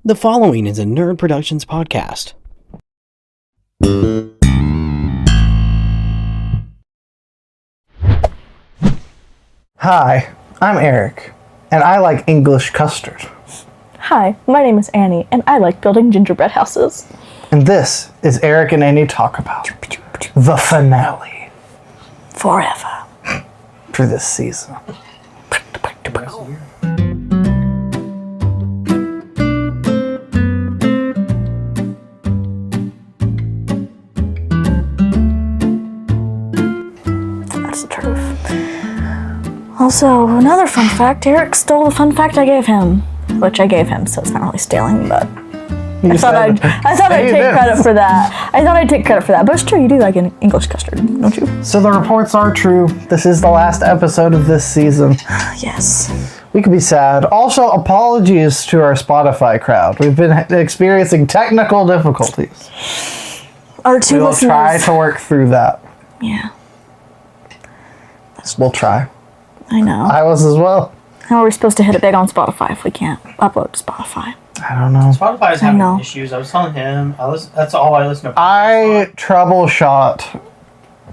The following is a N.E.R.D Productions podcast. Hi, I'm Eric, and I like English custard. Hi, my name is Annie, and I like building gingerbread houses. And this is Eric and Annie Talk About the finale Forever. for this season. That's the truth. Also, another fun fact, Eric stole the fun fact I gave him. Which I gave him, so it's not really stealing, but I thought I'd take credit for that. But it's true, you do like an English custard, don't you? So the reports are true. This is the last episode of this season. Yes. We could be sad. Also, apologies to our Spotify crowd. We've been experiencing technical difficulties. Our two We'll listeners. try to work through that. Yeah, We'll try. I know. I was as well. How are we supposed to hit it big on Spotify if we can't upload to Spotify? I don't know. Spotify is having know. issues. I was telling him, that's all I listen to. I troubleshot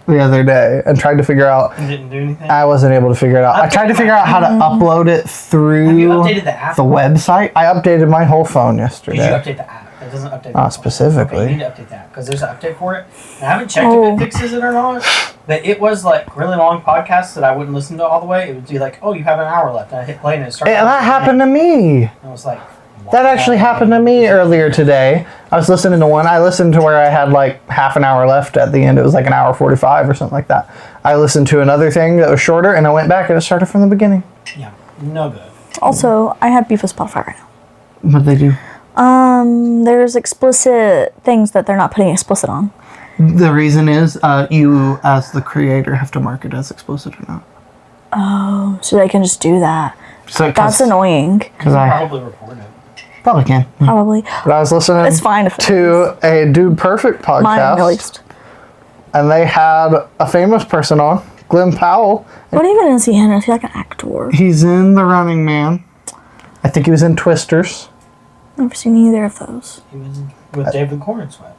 the other day and tried to figure out. And didn't do anything. I wasn't able to figure it out. I tried to figure out how to upload it through Have you updated the app? the website. I updated my whole phone yesterday. Did you update the app? It doesn't update the Not phone. specifically. Okay, you need to update that because there's an update for it. And I haven't checked if it fixes it or not. But it was like really long podcasts that I wouldn't listen to all the way. It would be like, oh, you have an hour left. And I hit play and it started. And that happened to me. And I was like, That actually happened to me earlier today. I was listening to one. I listened to where I had like half an hour left at the end. It was like an hour 45 or something like that. I listened to another thing that was shorter and I went back and it started from the beginning. Yeah, no good. Also, I have beef with Spotify right now. What'd they do? There's explicit things that they're not putting explicit on. The reason is you as the creator have to mark it as explicit or not. Oh, so they can just do that. So That's annoying. Because I Probably report it. probably can. Probably. But I was listening It's fine if it to a Dude Perfect podcast. Mine, at least. And they had a famous person on, Glenn Powell. What even is he in? Is he like an actor? He's in The Running Man. I think he was in Twisters. Never seen either of those. He was with David Cornsweat.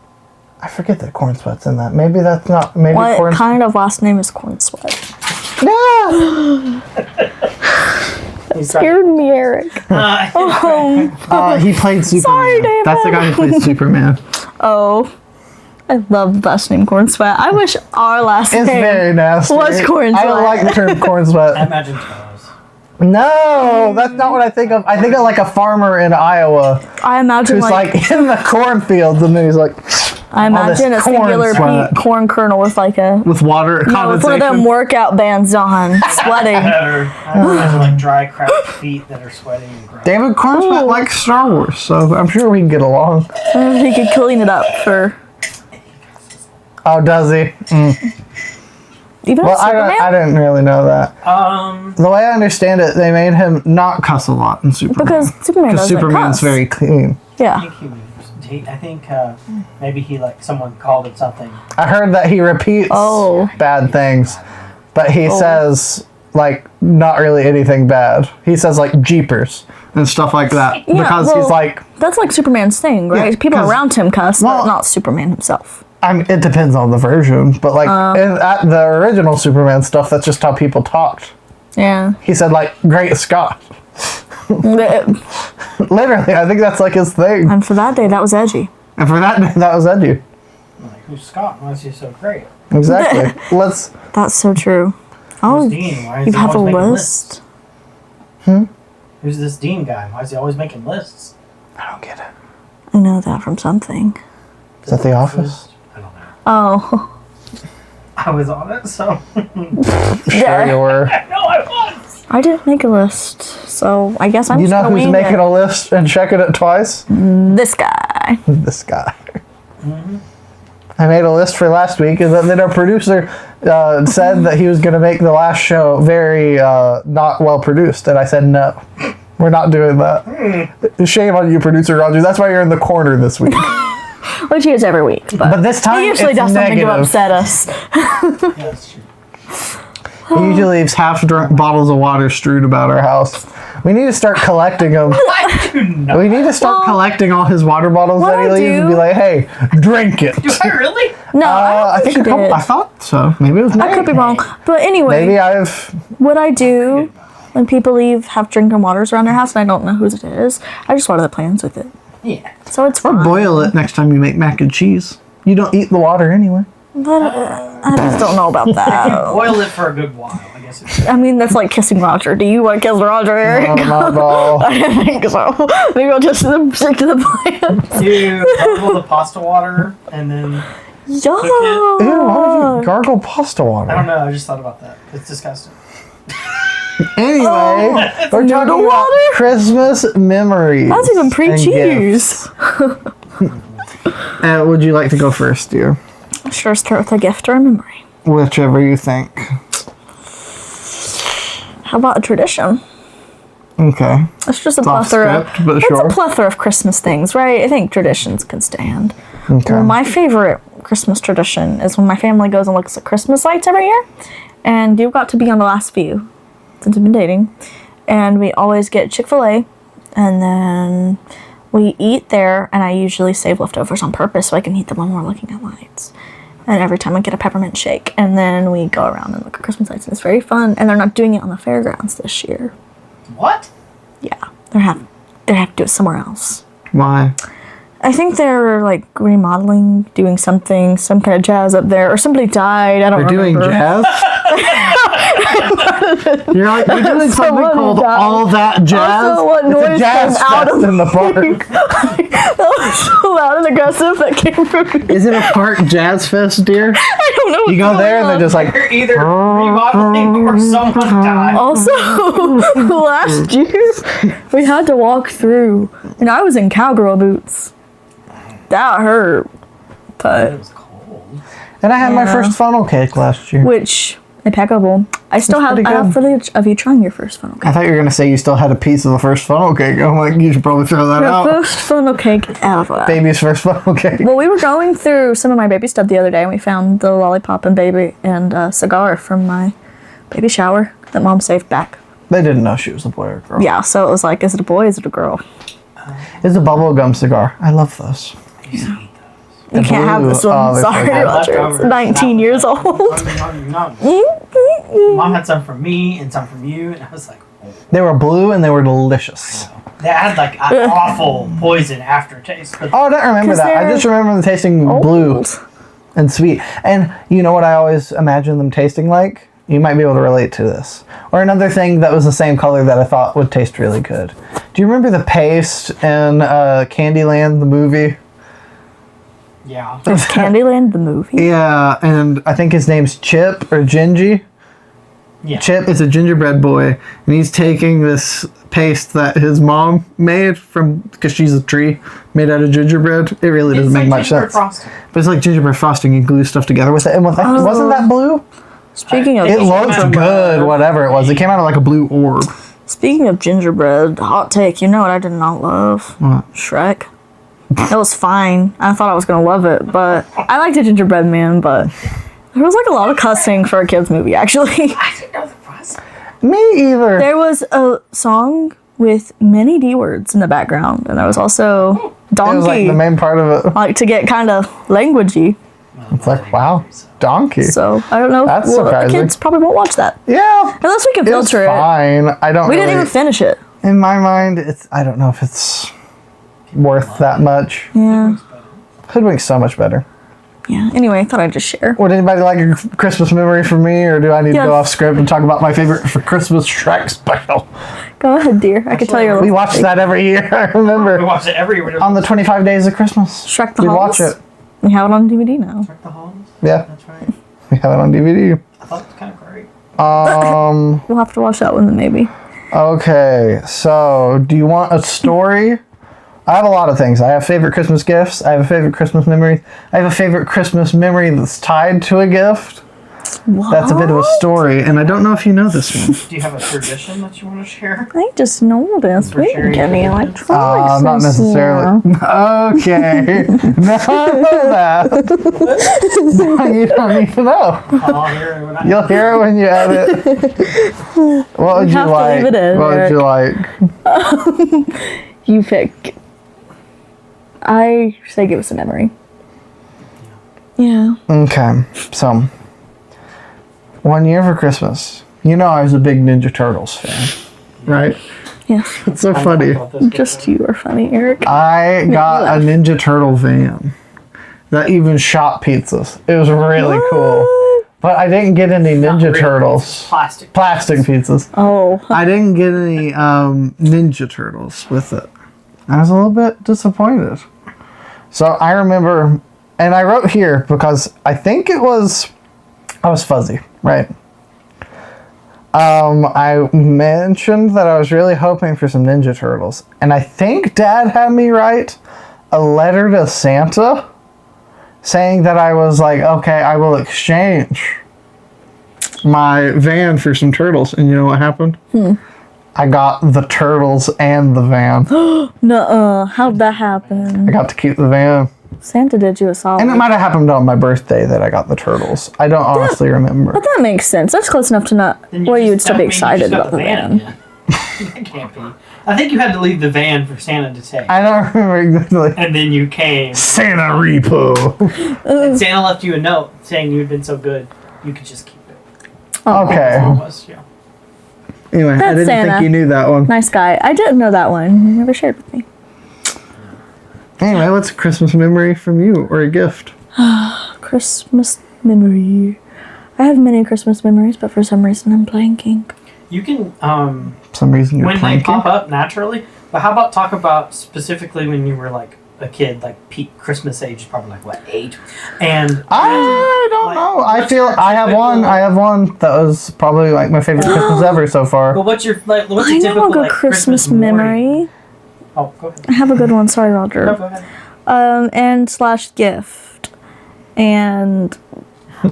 I forget that Corn Sweat's in that. Maybe that's not. Maybe What Corn kind of last name is Corn Sweat? No! Scared me, Eric. He played Superman. Sorry, David. That's the guy who played Superman. Oh, I love the last name Corn Sweat. I wish our last It's name very nasty. was Corn I Sweat. don't like the term Corn I Sweat. imagine toes. No, that's not what I think of. I think of like a farmer in Iowa I imagine who's like in the cornfields and then he's like I imagine a corn singular sweat. corn kernel with like a with water with one of them condensation. workout bands on, sweating. I imagine like dry, cracked feet that are sweating and gross. David Corn Sweat likes Star Wars, so I'm sure we can get along. He could clean it up for Oh, does he? even Well, Superman. I didn't really know that. The way I understand it, they made him not cuss a lot in Superman. Because Superman doesn't Superman's cuss. very clean. Yeah. I think maybe he like someone called it something. I heard that he repeats bad things, but he says like not really anything bad. He says like Jeepers and stuff like that because well, he's like. That's like Superman's thing, right? Yeah, People 'cause- around him cuss, well, but not Superman himself. I mean, it depends on the version, but like at the original Superman stuff, that's just how people talked. Yeah. He said like "Great Scott." Literally, I think that's like his thing. And for that day, that was edgy. And for that was Edu. Like, who's Scott? Why is he so great? Exactly. That's so true. Oh, Who's Dean? Why is you he have a always making list? lists? Who's this Dean guy? Why is he always making lists? I don't get it. I know that from something. Is that The Office? I don't know. Oh. I was on it, so. Sure you were. No, I was! I didn't make a list, so I guess I'm You just know gonna who's wing making it. a list and checking it twice? This guy. This guy. I made a list for last week, and then our producer said that he was going to make the last show very not well produced, and I said no. We're not doing that. Shame on you, producer Roger. That's why you're in the corner this week. Which he is every week, But this time he usually it's does something to negative. upset us. Yeah, that's true. He usually leaves half-drunk bottles of water strewed about our house. We need to start collecting them. I do not. We need to start collecting all his water bottles that he leaves and be like, hey, drink it. Do I really? No, I think I thought so. Maybe it was me. I could be wrong. But anyway, Maybe I've... what I do when people have drinking waters around their house and I don't know whose it is, I just water the plants with it. Yeah. So it's Or fine. boil it next time you make mac and cheese. You don't eat the water anyway. But I just don't know about that. Boil it for a good while, I guess. I mean, that's like kissing Roger. Do you want to kiss Roger, Eric? No, not at all. I didn't think so. Maybe I'll just stick to the plants. You gargle the pasta water and then Ew, why would Yeah. you gargle pasta water? I don't know. I just thought about that. It's disgusting. Anyway, we're talking noodle about water? Christmas memories. That's even and pre-cheese. Would you like to go first, dear? Sure, start with a gift or a memory. Whichever you think. How about a tradition? Okay. It's just a Off plethora. script, but It's sure. a plethora of Christmas things, right? I think traditions can stand. Okay. Well, my favorite Christmas tradition is when my family goes and looks at Christmas lights every year. And you've got to be on the last few since we've been dating. And we always get Chick-fil-A. And then we eat there. And I usually save leftovers on purpose so I can eat them when we're looking at lights. And every time I get a peppermint shake. And then we go around and look at Christmas lights. And it's very fun. And they're not doing it on the fairgrounds this year. What? Yeah. They have to do it somewhere else. Why? I think they're like remodeling, doing something, some kind of jazz up there, or somebody died. I don't You're doing remember. jazz? you're doing something Someone called died. All That Jazz? Also, what It's a noise jazz came out fest of in the park. That was so loud and aggressive that came from me. Is it a park jazz fest, dear? I don't know. You what's go going there and on. they're just like, You're either remodeling or someone died. Also, last year we had to walk through, and I was in cowgirl boots. That hurt, It but was cold. and I had my Yeah. first funnel cake last year. which impeccable. I still have pretty enough good. footage of you trying your first funnel cake. I thought you were going to say you still had a piece of the first funnel cake. I'm like, you should probably throw that Your out. first funnel cake ever. Baby's first funnel cake. Well, we were going through some of my baby stuff the other day, and we found the lollipop and baby and cigar from my baby shower that Mom saved back. They didn't know she was a boy or a girl. Yeah, so it was like, is it a boy? Is it a girl? It's a bubblegum cigar. I love those. You can't have this one. Oh, they're so Sorry, good. Roger. It's Leftovers. 19 years old. Mom had some from me and some from you, and I was like, oh. They were blue and they were delicious. They had like an awful poison aftertaste. But Oh, I don't remember 'Cause that. I they're just remember them tasting blue and sweet. And you know what I always imagine them tasting like? You might be able to relate to this. Or another thing that was the same color that I thought would taste really good. Do you remember the paste in Candyland, the movie? yeah. Candyland, the movie. Yeah, and I think his name's Chip or Gingy. Yeah. Chip is a gingerbread boy, and he's taking this paste that his mom made because she's a tree made out of gingerbread. It really doesn't It's make like much gingerbread sense. frosting. But it's like gingerbread frosting. You glue stuff together with it. And wasn't that blue? Speaking of It looked from, good, whatever it was. It came out of like a blue orb. speaking of gingerbread, hot take. You know what I did not love? What? Shrek. It was fine. I thought I was gonna love it, but I liked the gingerbread man. But there was like a lot of cussing for a kids movie. Actually, I didn't know there was. Me either. there was a song with many D words in the background, and there was also It was donkey. like the main part of it. Like to get kind of languagey. It's like, wow, donkey. So I don't know. That's the surprising. kids probably won't watch that Yeah. unless we can It's filter it. fine. I don't We really, didn't even finish it. in my mind, I don't know if it's worth that much. Yeah. Hoodwink's so much better. Yeah. Anyway, I thought I'd just share. Would anybody like a Christmas memory from me, or do I need to Yes. go off script and talk about my favorite for Christmas Shrek special? Go ahead, dear. I could tell you a We little. watched that every year. I We remember watched it every year. on the 25 Days of Christmas. Shrek the We Halls. watch it. We have it on DVD now. Shrek the Halls? Yeah, That's right. we have it on DVD. I thought it was kind of great. We'll have to watch that one then, maybe. Okay, so do you want a story? I have a lot of things. I have favorite Christmas gifts. I have a favorite Christmas memory. I have a favorite Christmas memory that's tied to a gift. That's a bit of a story, and I don't know if you know this one. Do you have a tradition that you want to share? I just know this. We can get me electronics. Not necessarily. Okay. No, I know that. No, you don't need to know. I'll hear it when I You'll hear it when you edit. What would you have to like? leave it in, What would you like? You pick. I say give us a memory. Yeah. Okay, so 1 year for Christmas. You know I was a big Ninja Turtles fan, right? Yeah. It's so funny. Just you are funny, Eric. I got a Ninja Turtle van that even shot pizzas. It was really cool. But I didn't get any Ninja Turtles. Plastic pizzas. Oh. I didn't get any Ninja Turtles with it. I was a little bit disappointed. So I remember, and I wrote here because I think I was fuzzy, right? I mentioned that I was really hoping for some Ninja Turtles. And I think Dad had me write a letter to Santa saying that I was like, okay, I will exchange my van for some turtles. And you know what happened? I got the turtles and the van. Nuh-uh. How'd that happen? I got to keep the van. Santa did you a solid. And it might have happened on my birthday that I got the turtles. I don't honestly remember. But that makes sense. That's close enough to not where you would still be excited about the van. That can't be. I think you had to leave the van for Santa to take. I don't remember exactly. And then you came. Santa repo. And Santa left you a note saying you had been so good, you could just keep it. Okay. That's all it was, yeah. Anyway, I didn't Santa. think you knew that one. Nice guy. I didn't know that one. You never shared with me. Anyway, what's a Christmas memory from you or a gift? Christmas memory. I have many Christmas memories, but for some reason I'm blanking. You can, For some reason you're when planking. they pop up naturally, but how about talk about specifically when you were like a kid, like peak Christmas age, probably like what, 8? And I don't know. I feel I have one. I have one that was probably like my favorite Christmas ever so far. But what's your like? What's I a know typical a good like, Christmas morning? memory. Oh, go ahead. I have a good one. Sorry, Roger. No, go ahead. And / gift. And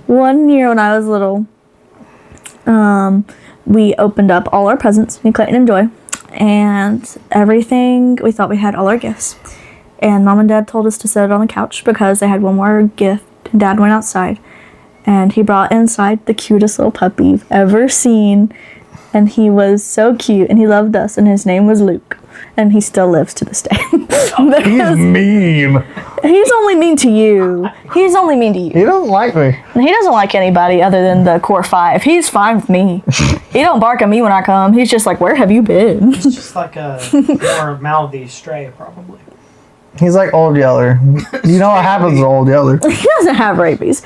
one year when I was little, we opened up all our presents, me, Clayton, and Joy, and everything. We thought we had all our gifts. And Mom and Dad told us to set it on the couch because they had one more gift. And Dad went outside, and he brought inside the cutest little puppy you've ever seen. And he was so cute, and he loved us, and his name was Luke. And he still lives to this day. He's mean. He's only mean to you. He's only mean to you. He doesn't like me. And he doesn't like anybody other than the core 5. He's fine with me. He don't bark at me when I come. He's just like, where have you been? It's just like a more mouthy stray, probably. He's like Old Yeller. You know what happens to Old Yeller? He doesn't have rabies.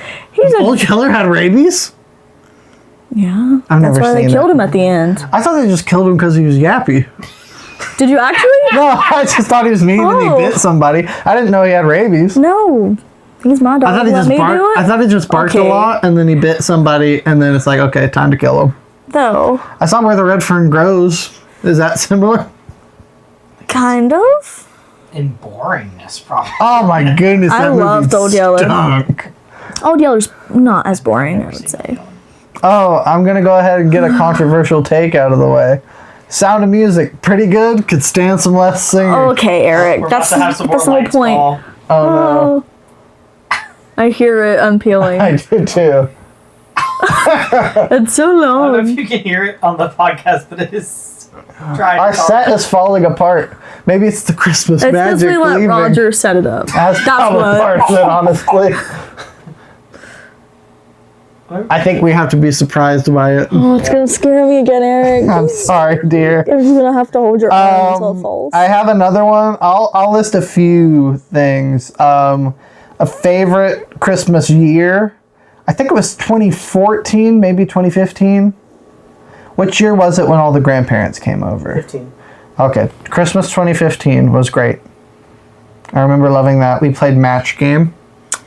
Old Yeller had rabies? Yeah. I've That's never why they seen killed it. him at the end. I thought they just killed him because he was yappy. Did you actually? No, I just thought he was mean and Oh. he bit somebody. I didn't know he had rabies. No. He's my dog. I thought he Let just me barked. do it? I thought he just barked a Okay. lot and then he bit somebody and then it's like, okay, time to kill him. No. I saw where the red fern grows. Is that similar? Kind of. In boringness, probably. Oh my goodness, I that movie loved Old Yeller. stunk. Old Yeller's not as boring, I would say. Oh, I'm gonna go ahead and get a controversial take out of the way. Sound of Music, pretty good. Could stand some less singing. Okay, Eric. We're That's about to have some more the whole lights point. fall. Oh I hear it unpeeling. no, I do too. It's so I don't know long. if you can hear it on the podcast, but it is trying Our to talk. set is falling apart. Maybe it's the Christmas It's because magic we let leaving. Roger set it up. That's That's probably what. part of it, honestly. I think we have to be surprised by it. Oh, it's gonna scare me again, Eric. I'm sorry, dear. You're just gonna have to hold your arm until it falls. I have another one. I'll list a few things. A favorite Christmas year. I think it was 2014, maybe 2015. Which year was it when all the grandparents came over? 15. Okay, Christmas 2015 was great. I remember loving that. We played Match Game.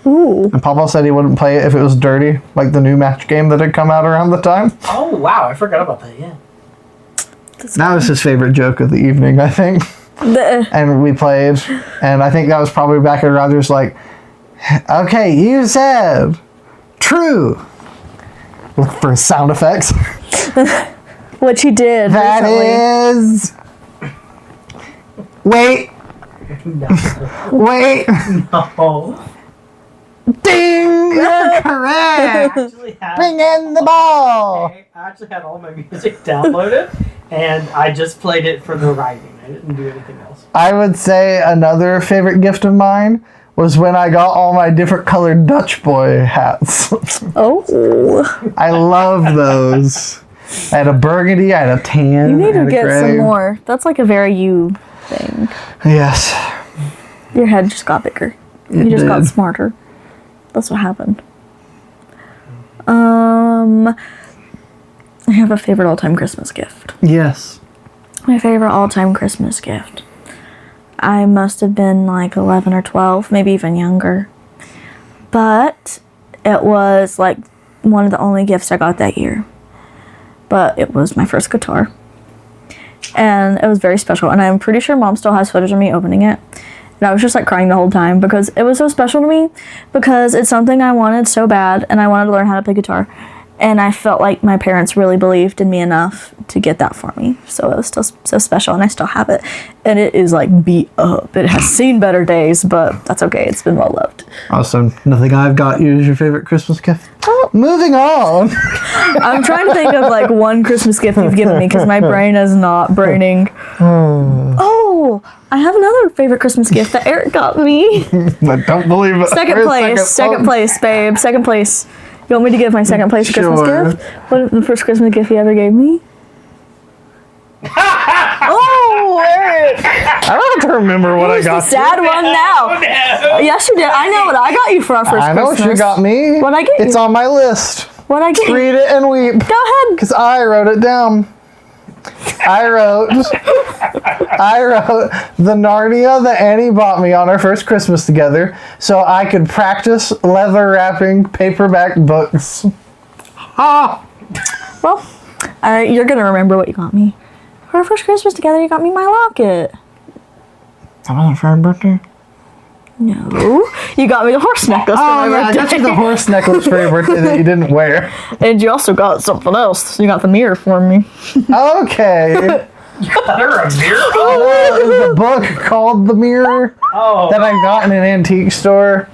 Ooh. And Papa said he wouldn't play it if it was dirty, like the new Match Game that had come out around the time. Oh, wow. I forgot about that, yeah. That was his favorite joke of the evening, I think. And we played, and I think that was probably back at Rogers like, okay, you said true. Look for sound effects. Which he did That recently. is. Wait. Wait. Oh. Ding! You're correct. Bring in the ball. I actually had all my music downloaded, and I just played it for the writing. I didn't do anything else. I would say another favorite gift of mine was when I got all my different colored Dutch boy hats. Oh. I love those. I had a burgundy, I had a tan. You need I to had a get gray. some more. That's like a very you thing. Yes. Your head just got bigger. You just got smarter. That's what happened. I have a favorite all-time Christmas gift. Yes. My favorite all-time Christmas gift. I must have been like 11 or 12, maybe even younger. But it was like one of the only gifts I got that year. But it was my first guitar. And it was very special. And I'm pretty sure Mom still has footage of me opening it. And I was just like crying the whole time because it was so special to me. Because it's something I wanted so bad. And I wanted to learn how to play guitar. And I felt like my parents really believed in me enough to get that for me. So it was still so special, and I still have it. And it is like beat up. It has seen better days, but that's okay. It's been well loved. Awesome. Nothing I've got you is your favorite Christmas gift? Oh. Moving on. I'm trying to think of like one Christmas gift you've given me because my brain is not braining. Oh, I have another favorite Christmas gift that Eric got me. I don't believe it. Second place, babe. Second place. You want me to give my second place Christmas gift? What is the first Christmas gift you ever gave me? Oh, Eric! I don't have to remember what I got the sad one now. No. Yes, you did. I know what I got you for our first I know Christmas. what you got me. What'd I get It's you? on my list. What'd I get you? Read it and weep. Go ahead. Because I wrote it down. I wrote the Narnia that Annie bought me on our first Christmas together so I could practice leather wrapping paperback books. Ah! Well, you're going to remember what you got me. For our first Christmas together, you got me my locket. That wasn't for my birthday? No. You got me the horse necklace for my I birthday. got you the horse necklace for your birthday that you didn't wear. And you also got something else. You got the mirror for me. Okay. Got her a mirror? It was a book called The Mirror Oh. that I got in an antique store.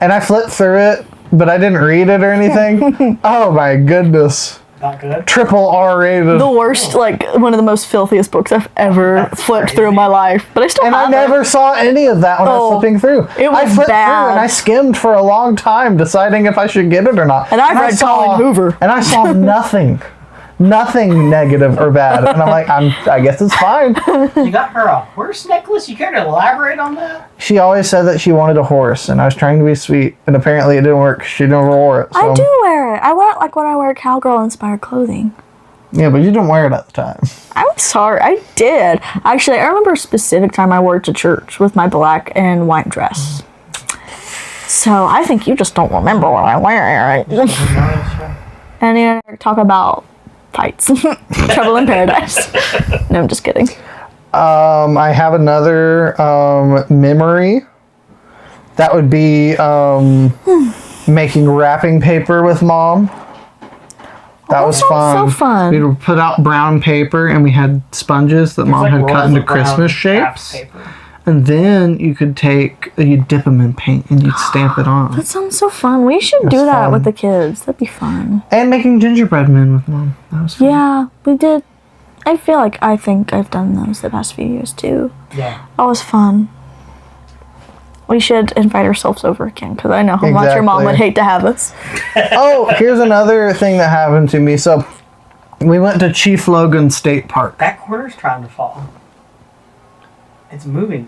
And I flipped through it, but I didn't read it or anything. Oh my goodness. Not good. Triple R rated. The worst, like, one of the most filthiest books I've ever flipped through in my life. But I still And have I never saw any of that when I was Oh, flipping through. it was I flipped bad. through and I skimmed for a long time deciding if I should get it or not. And I've I read Colin Hoover. And I saw nothing. Nothing negative or bad. And I'm like, I guess it's fine. You got her a horse necklace? You care to elaborate on that? She always said that she wanted a horse, and I was trying to be sweet, and apparently it didn't work. She never wore it. So. I do wear it. I wear it like when I wear cowgirl-inspired clothing. Yeah, but you didn't wear it at the time. I'm sorry, I did. Actually, I remember a specific time I wore it to church with my black and white dress. So I think you just don't remember what I wear, Eric. And then talk about fights. Trouble in Paradise. No, I'm just kidding. I have another memory. That would be making wrapping paper with Mom. That was sounds fun. so fun. We would put out brown paper, and we had sponges that Mom had cut into Christmas shapes. And then you'd dip them in paint, and you'd stamp it on. That sounds so fun. We should do that with the kids. That'd be fun. And making gingerbread men with Mom. That was fun. Yeah, we did. I think I've done those the past few years too. Yeah. That was fun. We should invite ourselves over again because I know how much your mom would Exactly. hate to have us. Oh, here's another thing that happened to me. So, we went to Chief Logan State Park. That corner's trying to fall. It's moving.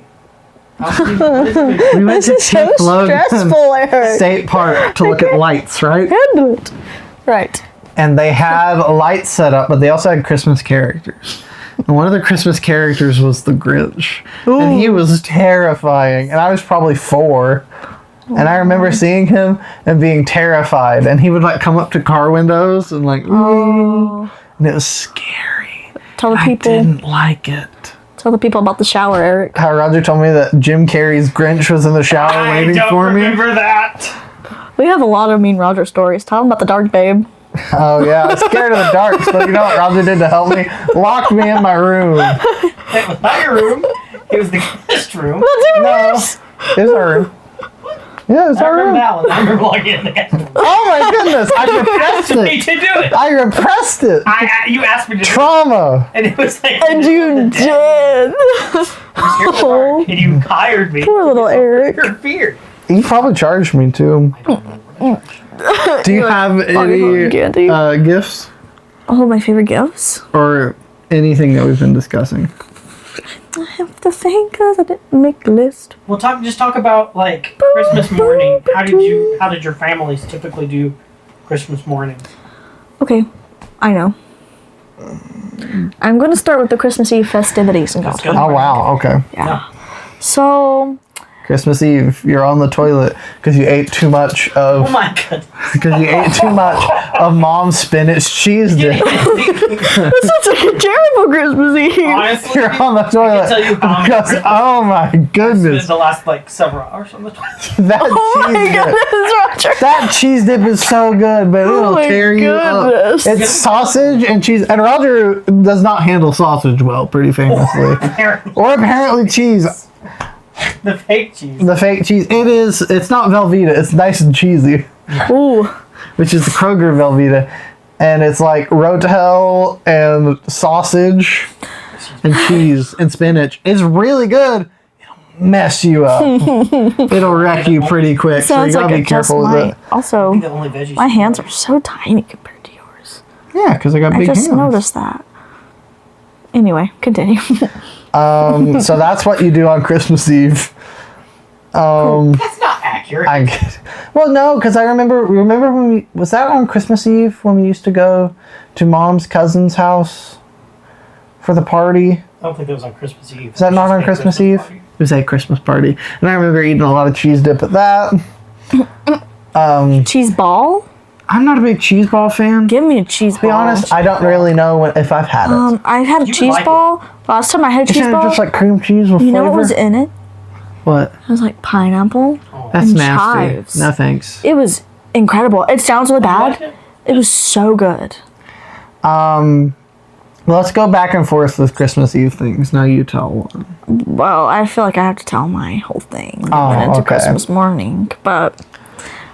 What is it? We went to Chief Logan Eric. State Park to look at lights, right? Handle it. Right. And they had lights set up, but they also had Christmas characters. And one of the Christmas characters was the Grinch. Ooh. And he was terrifying. And I was probably 4. And I remember seeing him and being terrified. And he would like come up to car windows and like, ooh. And it was scary. Tell the I people. didn't like it. Tell the people about the shower, Eric. How Roger told me that Jim Carrey's Grinch was in the shower I waiting don't for me. remember that. We have a lot of Mean Roger stories. Tell them about the dark babe. Oh yeah, I was scared of the dark, so you know what Roger did to help me? Locked me in my room. It was not your room. It was the guest room. No, it was our room. Yeah, it was I our remember room. that one. I remember logging in the guest room. Oh my goodness, I repressed Me it. to do it. I repressed it. You asked me to do it. Trauma. And it was like. And you did. And you hired me. Poor little Eric. You're feared. You probably charged me too. Do you have any gifts Oh, my favorite gifts? or anything that we've been discussing? I have to think because I didn't make a list. Well, just talk about like Christmas morning. How did your families typically do Christmas morning? Okay, I know. I'm going to start with the Christmas Eve festivities and go. That's good. Oh wow, okay. Yeah. So, Christmas Eve, you're on the toilet because you ate too much Oh of my goodness. Mom's spinach cheese dip. this is like a terrible Christmas Eve. Honestly, You're on the toilet tell you how because many oh my spent goodness, the last like several hours on the toilet. that Oh my cheese dip. goodness, Roger. That cheese dip is so good, but it'll my tear you up. goodness. It's sausage and cheese, and Roger does not handle sausage well, pretty famously. Or apparently cheese. The fake cheese. The fake cheese. It's not Velveeta. It's nice and cheesy, Ooh. which is the Kroger Velveeta. And it's like rotel and sausage and cheese and spinach. It's really good. It'll mess you up. It'll wreck you pretty quick. So you Sounds gotta like be it just careful with might. it. Also, The only veggies. my hands are so tiny compared to yours. Yeah, because I got I big just hands. noticed that. Anyway, continue. So that's what you do on Christmas Eve. That's not accurate. I get it. Well, no, because I remember when was that on Christmas Eve when we used to go to Mom's cousin's house for the party? I don't think that was on Christmas Eve. Is that not on Christmas Eve? Party. It was a Christmas party, and I remember eating a lot of cheese dip at that. Cheese ball? I'm not a big cheese ball fan. Give me a cheese ball. To be honest, I don't really know if I've had it. I had a You would cheese like ball. Last time I had a cheese Isn't it ball, just like cream cheese with you flavor? know what was in it? What? It was like pineapple. That's and nasty. chives. No thanks. It was incredible. It sounds really You liked bad. it? It was so good. Let's go back and forth with Christmas Eve things. Now you tell one. Well, I feel like I have to tell my whole thing when Oh, we went into okay. Christmas morning, but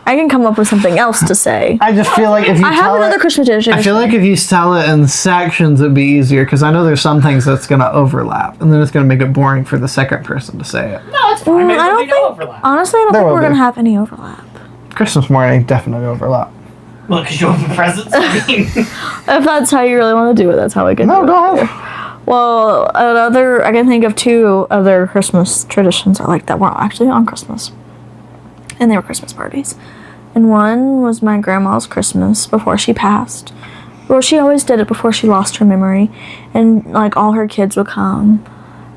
I can come up with something else to say. I just feel like if you I have tell another it, Christmas tradition. I feel like if you tell it in sections, it'd be easier because I know there's some things that's gonna overlap, and then it's gonna make it boring for the second person to say it. No, it's fine. Maybe I there'll don't be no think. overlap. Honestly, I don't There think will we're be. gonna have any overlap. Christmas morning definitely overlap. Well, because you open presents. I mean, If that's how you really want to do it, that's how I can No, do go it. ahead. Well, I can think of two other Christmas traditions I like that weren't actually on Christmas. And they were Christmas parties. And one was my grandma's Christmas before she passed. Well, she always did it before she lost her memory. And, like, all her kids would come.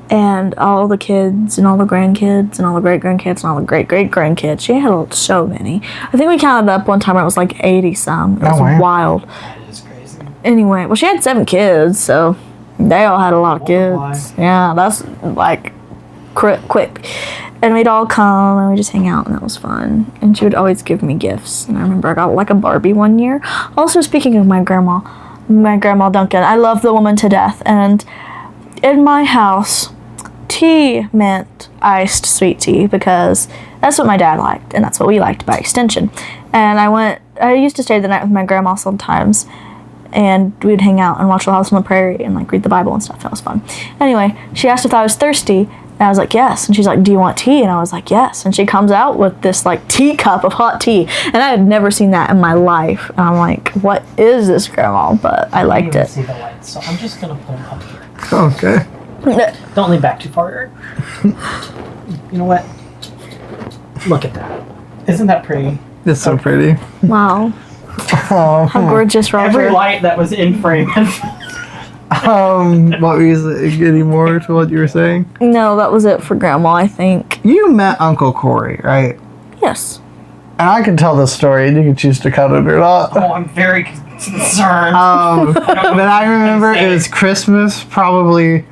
And all the kids and all the grandkids and all the great-grandkids and all the great-great-grandkids. She had so many. I think we counted up one time. It was like 80-some. It was Oh, wow. wild. that is crazy. Anyway, well, she had 7 kids, so they all had a lot of Multiply. kids. Yeah, that's like quick. And we'd all come and we'd just hang out, and that was fun. And she would always give me gifts. And I remember I got like a Barbie one year. Also, speaking of my grandma Duncan, I love the woman to death. And in my house, tea meant iced sweet tea because that's what my dad liked, and that's what we liked by extension. And I used to stay the night with my grandma sometimes, and we'd hang out and watch Little House on the Prairie and like read the Bible and stuff. That was fun. Anyway, she asked if I was thirsty, and I was like, yes. And she's like, do you want tea? And I was like, yes. And she comes out with this like teacup of hot tea, and I had never seen that in my life. And I'm like, what is this, Grandma? But I liked can't it. even see the lights, so I'm just gonna put them up here. Okay. Don't lean back too far, Eric. You know what? Look at that. Isn't that pretty? It's so pretty. Wow. How gorgeous, Roger. Every light that was in frame. What was it? Any more to what you were saying? No, that was it for Grandma, I think. You met Uncle Corey, right? Yes. And I can tell this story, and you can choose to cut it or not. Oh, I'm very concerned. But I remember it was Christmas, probably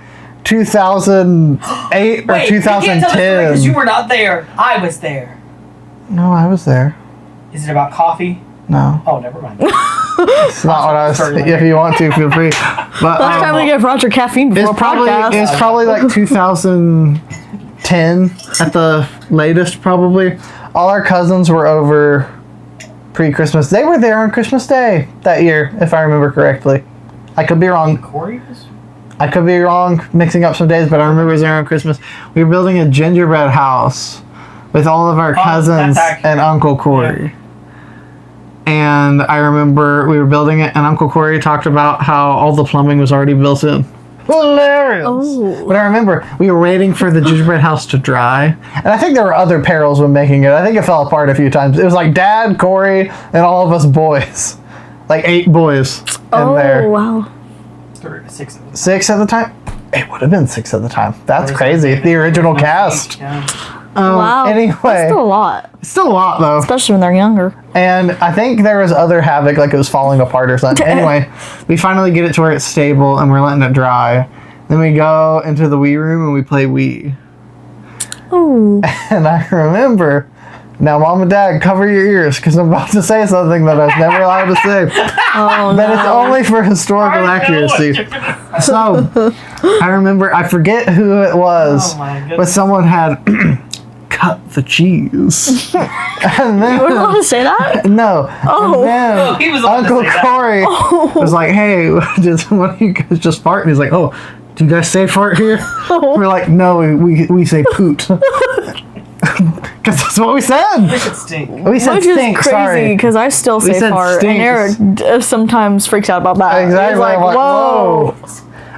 2008 or Wait, you can't tell the story 2010. because you were not there. I was there. No, I was there. Is it about coffee? No. Oh, never mind. It's not what I was. If you want to, feel free. But Last time we gave Roger caffeine before podcast. It's probably like 2010 at the latest, probably. All our cousins were over pre-Christmas. They were there on Christmas Day that year, if I remember correctly. I could be wrong. I could be wrong, mixing up some days, but I remember it was there on Christmas. We were building a gingerbread house with all of our cousins and Uncle Corey. Yeah. And I remember we were building it, and Uncle Corey talked about how all the plumbing was already built in. Hilarious! Oh. But I remember we were waiting for the gingerbread house to dry, and I think there were other perils when making it. I think it fell apart a few times. It was like Dad, Corey, and all of us boys. Like 8 boys in there. Oh, wow. 6 at the time. 6 at the time? It would have been 6 at the time. That's crazy. The original cast. Yeah. Wow. Anyway. That's still a lot. It's still a lot, though. Especially when they're younger. And I think there was other havoc, like it was falling apart or something. Anyway, we finally get it to where it's stable, and we're letting it dry. Then we go into the Wii room, and we play Wii. Ooh. And I remember... Now, Mom and Dad, cover your ears, because I'm about to say something that I was never allowed to say. Oh, but it's only for historical accuracy. So, I remember, I forget who it was, but someone had cut the cheese. And then, were you allowed to say that? No. Oh. And then Uncle Corey was like, hey, did one of you guys just fart? And he's like, oh, do you guys say fart here? We're like, no, we say poot. Because that's what we said. We said stink. We said Which stink, is crazy, because I still say fart, stink. and Eric sometimes freaks out about that. Exactly. He's like, whoa.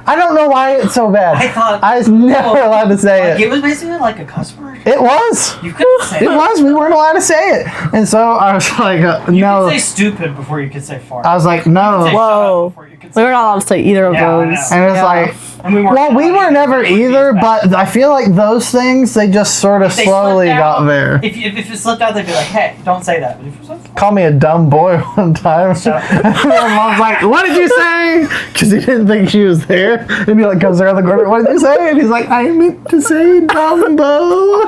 I don't know why it's so bad. I was never allowed to say it. It was basically like a cuss word. It was. You couldn't say it. It was. We weren't allowed to say it. And so I was like, no. You could say stupid before you could say fart. I was like, no. Whoa. We were not allowed to say either of those. And it was like... And we were never either, but I feel like those things, they just sort of slowly got there. If it slipped out, they'd be like, hey, don't say that. But if call me a dumb boy one time. And my mom's like, what did you say? Because he didn't think she was there. And he like goes around the corner, what did you say? And he's like, I meant to say Dumbo.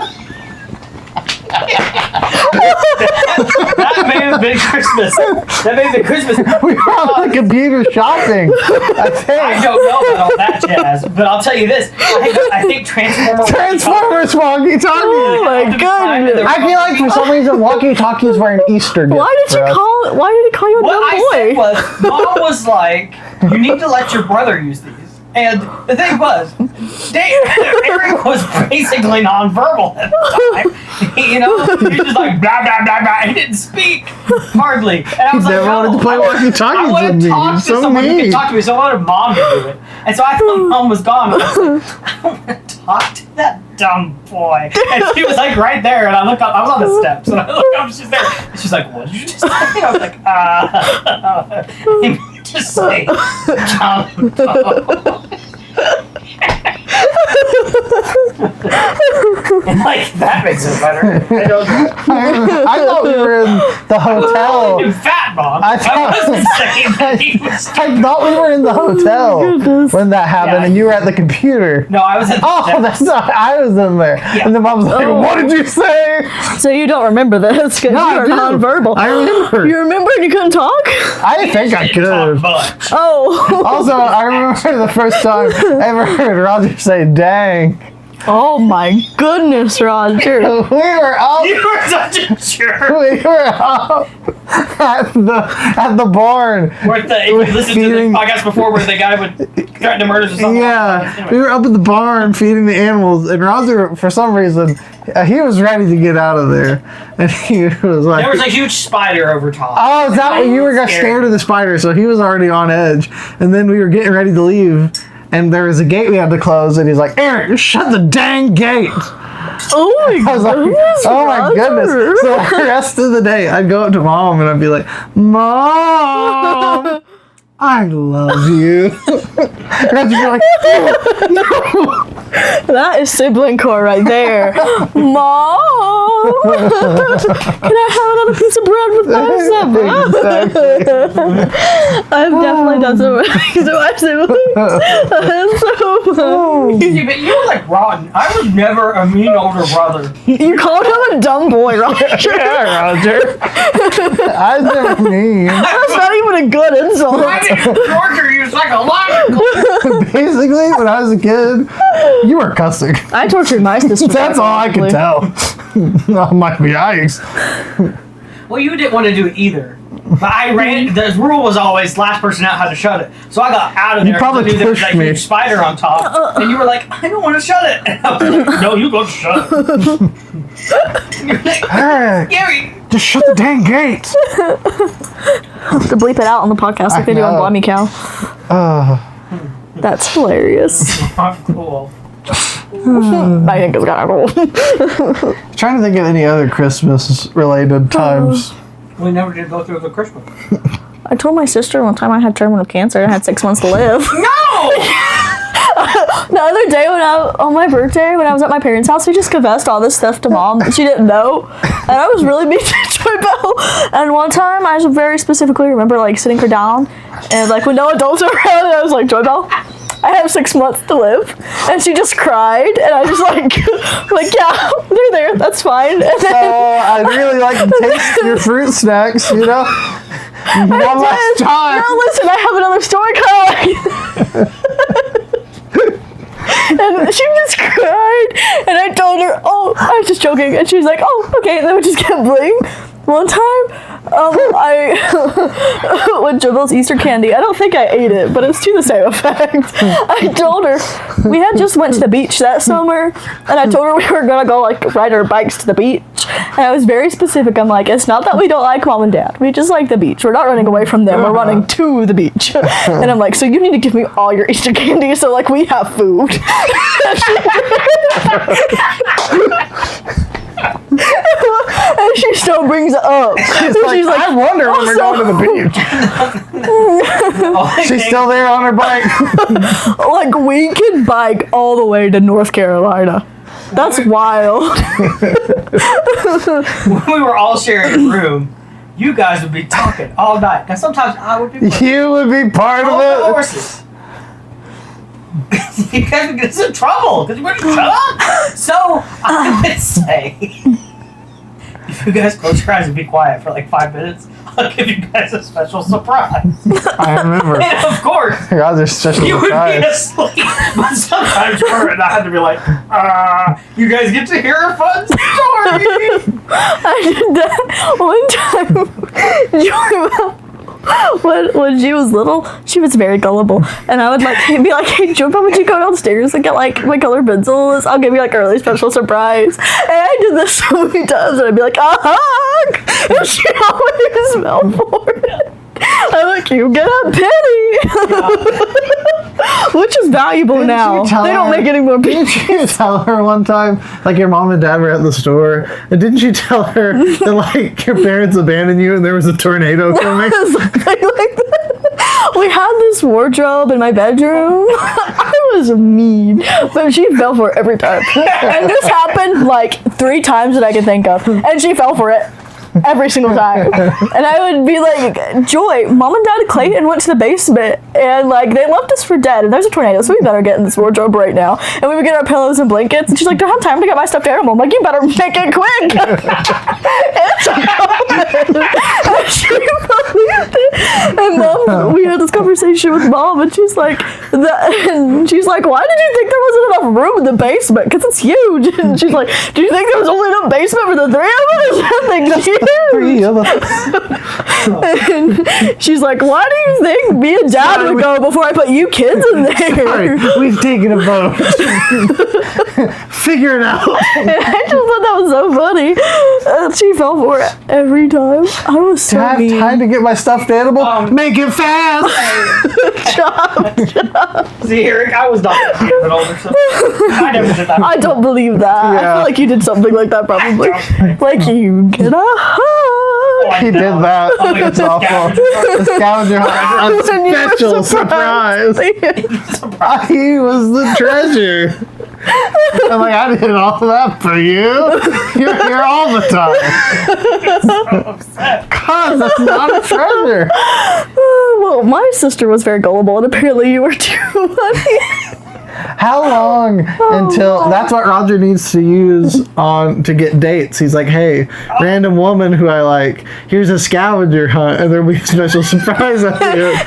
That may have been Christmas. That may have been Christmas. We were on the computer shopping, I think. I don't know about all that jazz, but I'll tell you this. I think Transformers walkie-talkie. Oh my goodness. I feel like for some reason walkie-talkies were an Easter gift. Why did he call you a dumb boy? What I said was, Mom was like, you need to let your brother use these. And the thing was, Eric was basically nonverbal at the time. He was just like blah blah blah blah. He didn't speak hardly. And I was like, wanted to play walkie-talkies I want to talk to someone who can talk to me. So I wanted Mom to do it. And so I thought Mom was gone. And I was like, I don't want to talk to that dumb boy. And she was like right there. And I looked up. I was on the steps. And I looked up. She's there. And she's like, what did you just say? And I was like, just say Dumbo. Like, that makes it better. I thought we were in the hotel. Fat Mom. I thought we were in the hotel when that happened, and you were at the computer. No, I was at the that's not. I was in there. Yeah. And the mom's like, what did you say? So you don't remember this because you're nonverbal. I remember. You remember and you couldn't talk? I think I could. Oh. Also, I remember the first time I ever heard Roger say, dang. Oh my goodness, Roger. We were up. You were such a jerk. We were up at the barn. Where if you listened to the podcast before where the guy would threaten to murder us or something. Yeah. Anyway. We were up at the barn feeding the animals, and Roger, for some reason, he was ready to get out of there. And he was like... There was a huge spider over top. Oh, is that what you were scared of the spider? So he was already on edge. And then we were getting ready to leave. And there was a gate we had to close, and he's like, Eric, shut the dang gate. Oh my goodness. Like, oh my goodness. So the rest of the day, I'd go up to Mom, and I'd be like, Mom, I love you. And I'd be like, no. That is sibling core right there. Mom. Can I have another piece of bread with my supper? I've definitely done some things to my siblings. That's so funny. See, but you were like rotten. I was never a mean older brother. You called him a dumb boy, Roger. Yeah, Roger. I was never mean. That's not even a good insult. I didn't torture you psychologically. Basically, when I was a kid, you were cussing. I tortured my sister. That's all I could tell. That might be ice. Well, you didn't want to do it either. But I ran. The rule was always last person out had to shut it. So I got out of there. You probably knew there was pushed that me. huge spider on top, and you were like, "I don't want to shut it." And I was like, "No, you go shut it." And you're like, Hey, Gary. just shut the dang gates. To bleep it out on the podcast like they do on know. Blimey Cow. That's hilarious. Cool. I think it's kind of cool. Trying to think of any other Christmas-related times. We never did go through the Christmas. I told my sister one time I had terminal cancer and I had 6 months to live. No! The other day on my birthday, when I was at my parents' house, we just confessed all this stuff to Mom that she didn't know. And I was really mean to Joy Bell. And one time, I just very specifically remember like sitting her down and like when no adults were around, and I was like, Joy Bell, I have 6 months to live. And she just cried, and I just like, yeah, they're there, that's fine. And then, I'd really like to taste your fruit snacks, you know? One last time. no, listen, I have another story coming. And she just cried, and I told her, oh, I was just joking, and she was like, oh, okay, and then we just kept playing. One time, I with Jibbles Easter candy, I don't think I ate it, but it's to the same effect. I told her, we had just went to the beach that summer, and I told her we were gonna go like ride our bikes to the beach, and I was very specific. I'm like, it's not that we don't like Mom and Dad, we just like the beach. We're not running away from them, we're running to the beach. And I'm like, so you need to give me all your Easter candy so like we have food. And she still brings it up. She's like, I wonder when we're going to the beach. She's still there on her bike. like we can bike all the way to North Carolina. That's wild. When we were all sharing a room, you guys would be talking all night. Now sometimes I would be You would be part of all the it. horses. You guys would get us in trouble because you wouldn't shut up. So I would say, if you guys close your eyes and be quiet for like 5 minutes, I'll give you guys a special surprise. I remember. And of course, God, there's special you would be surprise. asleep, but sometimes you were, and I had to be like, you guys get to hear a fun story. I did that one time. When she was little, she was very gullible, and I would like be like, "Hey, Jumbo, would you go downstairs and get like my colored pencils? I'll give you like a really special surprise." And I did this so many times, and I'd be like, "A hug," and she always fell for it. I'm like, "You get a penny," which is valuable Didn't now. you tell They don't her- make any more pennies. Didn't you tell her one time, like your mom and dad were at the store, and didn't you tell her that like your parents abandoned you and there was a tornado coming? Something like that. We had this wardrobe in my bedroom. I was mean, but she fell for it every time. And this happened like 3 times that I could think of, and she fell for it every single time. And I would be like, Joy, Mom and Dad Clayton went to the basement, and like they left us for dead, and there's a tornado, so we better get in this wardrobe right now. And we would get our pillows and blankets, and she's like, don't have time to get my stuffed animal. I'm like, you better make it quick. It's and she believed it. And Mom, we had this conversation with Mom, and she's like, why did you think there wasn't enough room in the basement? Because it's huge. And she's like, do you think there was only enough basement for the 3 of us? I'm like, huge. And she's like, why do you think me and Dad would go before I put you kids in there? Sorry, we've taken a vote. Figure it out. And I just thought that was so funny. She fell for it every time. I was so Do I have mean. time to get my stuffed animal? Make it fast. See, Eric, I was not that big of an older son. I never did that. I don't believe that. I Yeah. feel like you did something like that probably. Like you get a hug. He did that. Oh, It's awful. The scavenger hunt. A And you were special surprise. He was the treasure. I'm like, I did all that for you. You're here all the time. So upset. God, that's not a treasure. Well, my sister was very gullible, and apparently you were too, honey. How long until that's what Roger needs to use to get dates? He's like, hey, random woman who I like, here's a scavenger hunt, and there'll be a special surprise at the end.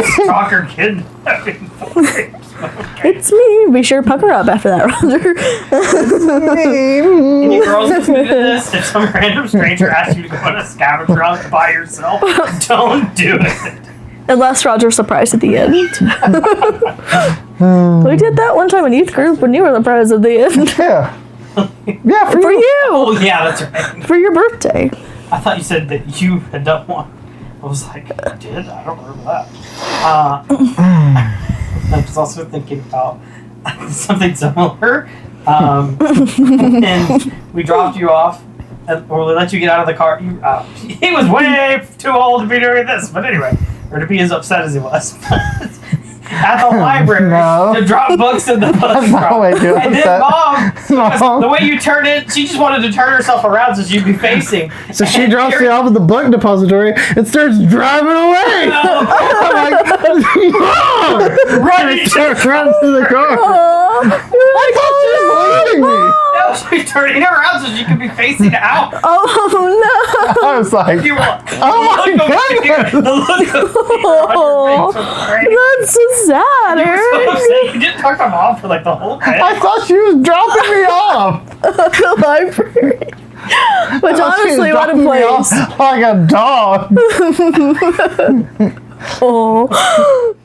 It's me! Stalker kidnapping. It's me. Be sure to pucker up after that, Roger. Can you girls listen to this? If some random stranger asks you to go on a scavenger hunt by yourself, don't do it. Unless Roger's surprised at the end. We did that one time in youth group when you were the prize at the end. Yeah, For you. Oh, yeah, that's right. For your birthday. I thought you said that you had done one. I was like, I did? I don't remember that. I was also thinking about something similar. And we dropped you off, or we let you get out of the car. He was way too old to be doing this, but anyway, or to be as upset as he was. At the library to drop books in the book drop. And then Mom, the way you turn it, she just wanted to turn herself around so she'd be facing. So she drops me off at the book depository and starts driving away. I'm like, Mom! Right, runs to the car. I thought she was leaving me. No, she's turning around so she could be facing out. Oh no! I was like, You were, oh my goodness! The look of fear on your face was great. That's so sad, You were so Eric. upset. You didn't talk to Mom for like the whole day. I thought she was dropping me off. The library. Which honestly, what a Dropping me off place. like a dog. Oh,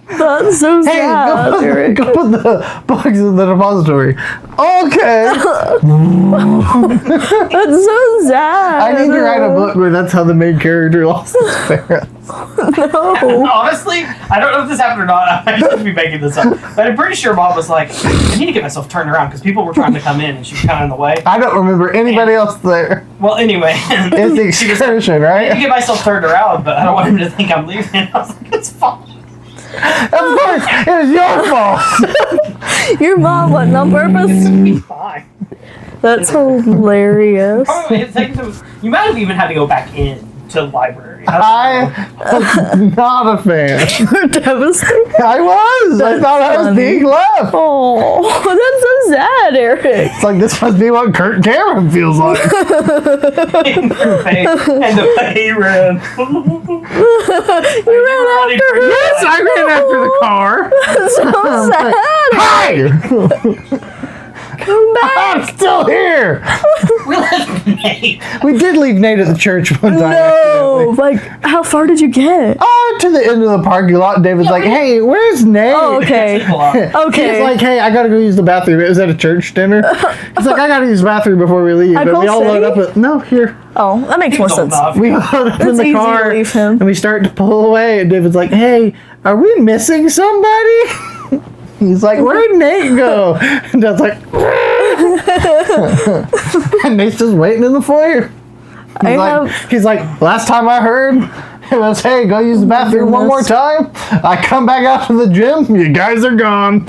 that's so Hey, sad, Eric. go put the books in the depository. Okay. That's so sad. I need to write a book where that's how the main character lost his parents. No. Honestly, I don't know if this happened or not. I should be making this up. But I'm pretty sure Mom was like, I need to get myself turned around because people were trying to come in and she was kind of in the way. I don't remember anybody else there. Well, anyway. It's the she was like, excursion, I need to right? get myself turned around, but I don't want him to think I'm leaving. I was like, it's fine. Of course, it was your fault. Your mom wasn't on purpose. It's fine. That's hilarious. Probably, you might have even had to go back in to the library. I was not a fan. You were devastated. I was. I That's thought I was funny. being left. Oh, that's so sad, Eric. It's like this must be what Kurt Cameron feels like. In your face, and the way he ran. You ran after her. Yes, I ran after the car. That's so sad. Hey! Come back. I'm still here. We left Nate. We did leave Nate at the church one time. No. accidentally. Like, how far did you get? Oh, to the end of the parking lot. David's like, hey, where's Nate? Oh, okay. Okay. He's like, hey, I gotta go use the bathroom. It was at a church dinner. He's like, I gotta use the bathroom before we leave. At But we Coal all load City? up at, no, here. Oh, that makes more sense. We load up in It's the easy to car leave him. and we start to pull away. And David's like, hey, are we missing somebody? He's like, where'd Nate go? And Dad's like, and Nate's just waiting in the foyer. He's like, last time I heard, it was, hey, go use the bathroom one more time. I come back out to the gym, you guys are gone.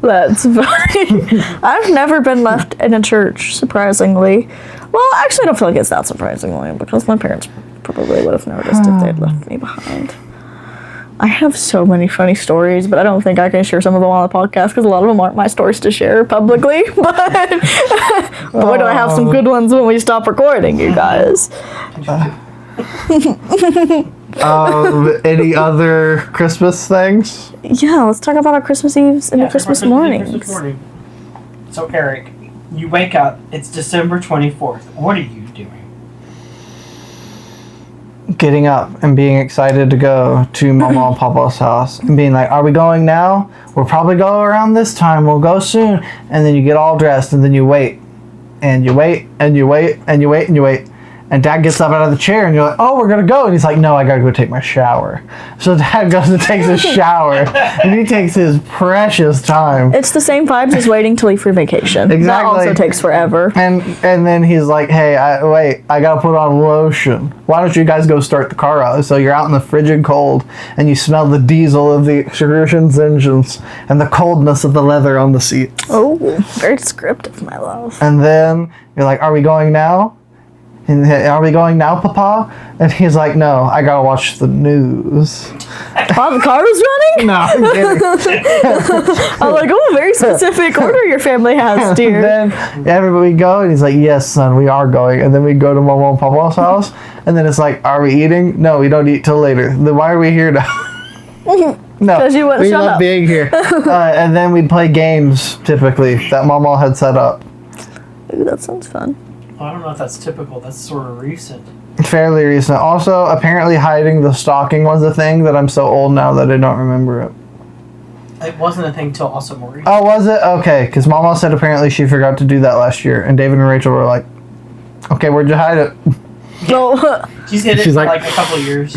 That's funny. I've never been left in a church, surprisingly. Well, actually, I don't feel like it's that surprisingly because my parents probably would have noticed if they'd left me behind. I have so many funny stories, but I don't think I can share some of them on the podcast because a lot of them aren't my stories to share publicly. But boy, do I have some good ones when we stop recording, you guys. Any other Christmas things? Yeah, let's talk about our Christmas Eves and Christmas mornings. So, Eric, you wake up, it's December 24th. What are you doing? Getting up and being excited to go to Mama and Papa's house and being like, are we going now? We'll probably go around this time. We'll go soon. And then you get all dressed and then you wait. And you wait and you wait and you wait and you wait. And Dad gets up out of the chair, and you're like, oh, we're going to go. And he's like, no, I got to go take my shower. So Dad goes and takes his shower, and he takes his precious time. It's the same vibes as waiting to leave for vacation. Exactly. That also takes forever. And then he's like, hey, I got to put on lotion. Why don't you guys go start the car out? So you're out in the frigid cold, and you smell the diesel of the excursion's engines and the coldness of the leather on the seat. Oh, very descriptive, my love. And then you're like, are we going now? And are we going now, Papa? And he's like, no, I gotta watch the news. While the car was running? No, I'm kidding. I'm like, oh, very specific order your family has, dear. And then everybody go, and he's like, yes, son, we are going. And then we go to Mama and Papa's house, and then it's like, are we eating? No, we don't eat till later. Then why are we here now? No, because you wouldn't we shut love up. being here. And then we'd play games, typically, that Mama had set up. Ooh, that sounds fun. Well, I don't know if that's typical. That's sort of recent. Fairly recent. Also, apparently hiding the stocking was a thing that I'm so old now that I don't remember it. It wasn't a thing till also more recent. Oh, was it? Okay, because Mama said apparently she forgot to do that last year, and David and Rachel were like, okay, where'd you hide it? No. She's hid it She's for like- like a couple of years.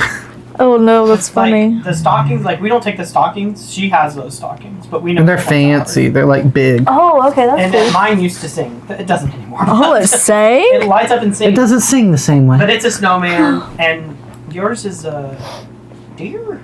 Oh, no, that's funny. Like, the stockings, like, we don't take the stockings. She has those stockings, but we never. And they're take them out. fancy. They're like big. Oh, okay, that's And cool. mine used to sing. It doesn't anymore. Oh, it's It saying? lights up and It sings. doesn't sing the same way. But it's a snowman, and yours is a deer.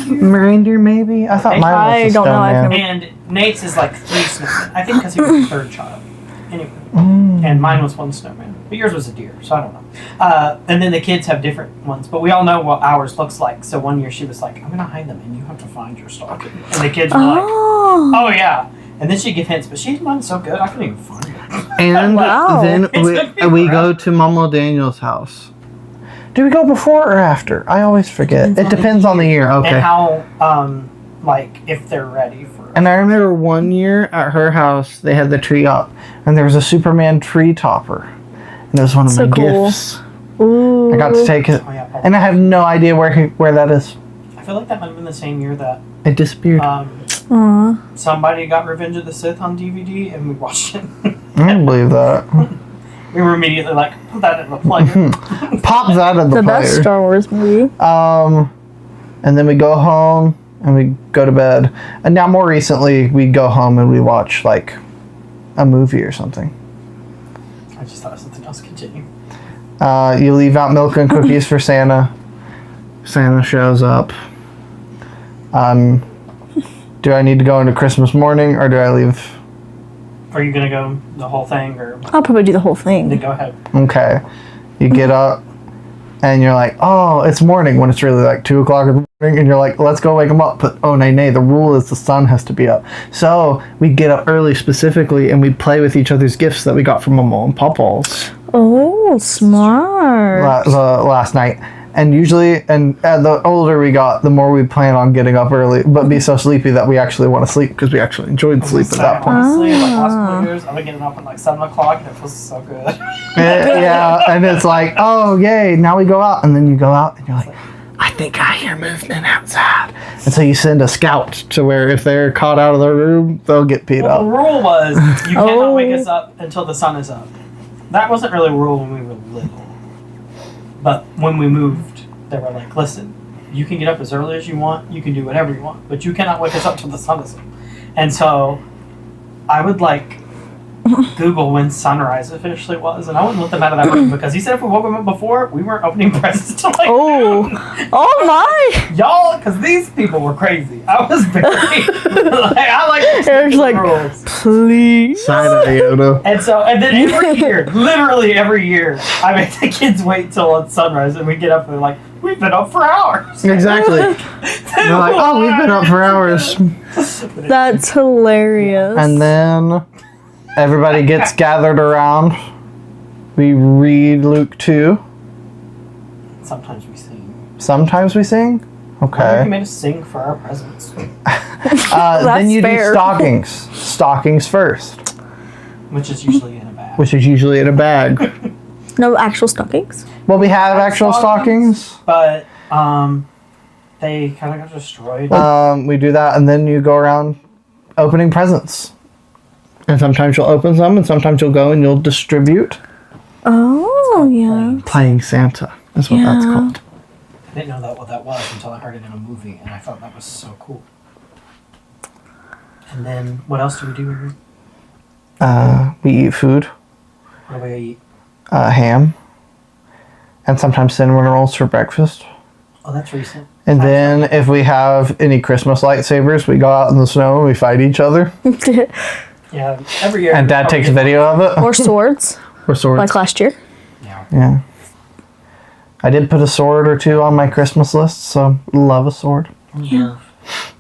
Reindeer, maybe? I thought mine was I a don't know, I've snowman. never- And Nate's is like 3 snowmen. I think because he was the third child. Anyway. Mm. And mine was 1 snowman. But yours was a deer, so I don't know. And then the kids have different ones, but we all know what ours looks like. So one year she was like, I'm going to hide them, and you have to find your stocking. And the kids were like, Oh. oh, yeah. And then she'd give hints, but she's mine's so good, I couldn't even find it. And Wow. then It's we go to Mama Daniel's house. Do we go before or after? I always forget. It depends on the year. Okay. And how, like, if they're ready for. And I remember one year at her house, they had the tree up, and there was a Superman tree topper. And it was one of So my cool. gifts. Ooh. I got to take it. Oh, yeah, probably. And I have no idea where that is. I feel like that might have been the same year that It disappeared. Aw. somebody got Revenge of the Sith on DVD, and we watched it. I don't believe that. We were immediately like, put that in the player. Pop that in the The best player. Star Wars movie. And then we go home and we go to bed. And now more recently, we go home and we watch like a movie or something. I just thought of something else. Continue. You leave out milk and cookies for Santa. Santa shows up. Do I need to go into Christmas morning or do I leave? Are you gonna go the whole thing, or I'll probably do the whole then thing. go ahead? Okay. You get up and you're like, oh, it's morning when it's really like 2 o'clock in the morning. And you're like, let's go wake them up. But oh, nay, the rule is the sun has to be up. So we get up early specifically and we play with each other's gifts that we got from Mama and Papa's Oh, smart. last night. And usually, the older we got, the more we plan on getting up early, but be so sleepy that we actually want to sleep because we actually enjoyed sleep at that point. Honestly, like last couple of years, I've been getting up at like 7 o'clock, and it feels so good. Yeah, and it's like, oh, yay, now we go out. And then you go out and you're like, I think I hear movement outside. And so you send a scout to where if they're caught out of their room, they'll get beat Well, the up. rule was you cannot Oh. wake us up until the sun is up. That wasn't really a rule when we were little. But when we moved, they were like, listen, you can get up as early as you want, you can do whatever you want, but you cannot wake us up till the sun is up. And so I would like Google when sunrise officially was, and I wouldn't let them out of that room because he said if we woke them up before, we weren't opening presents till like Oh. noon. Oh, my. Y'all, because these people were crazy. I was very, I like Eric's like, rules. please. Side of Yoda. And then every year, literally every year, I make the kids wait till it's sunrise, and we get up and they're like, we've been up for hours. Exactly. They're like, oh, we've been up for hours. That's hilarious. And then everybody gets gathered around. We read Luke 2. Sometimes we sing. Sometimes we sing. Why Okay. you made us sing for our presents? Then you fair. do stockings. Stockings first, Which is usually in a bag. which is usually in a bag. No actual stockings? Well, we have actual stockings. But, they kind of got destroyed. We do that, and then you go around opening presents. And sometimes you'll open some, and sometimes you'll go and you'll distribute. Oh. Oh, yeah. Playing Santa is what that's Yeah. called. I didn't know what that was until I heard it in a movie, and I thought that was so cool. And then, what else do we do? We eat food, What do we eat? ham, and sometimes cinnamon rolls for breakfast. Oh, that's recent. And then if we have any Christmas lightsabers, we go out in the snow and we fight each other. Yeah, every year. And Dad takes a video of it. Or swords, Or swords. like last year. Yeah. Yeah. I did put a sword or two on my Christmas list, so love a sword. Nerf.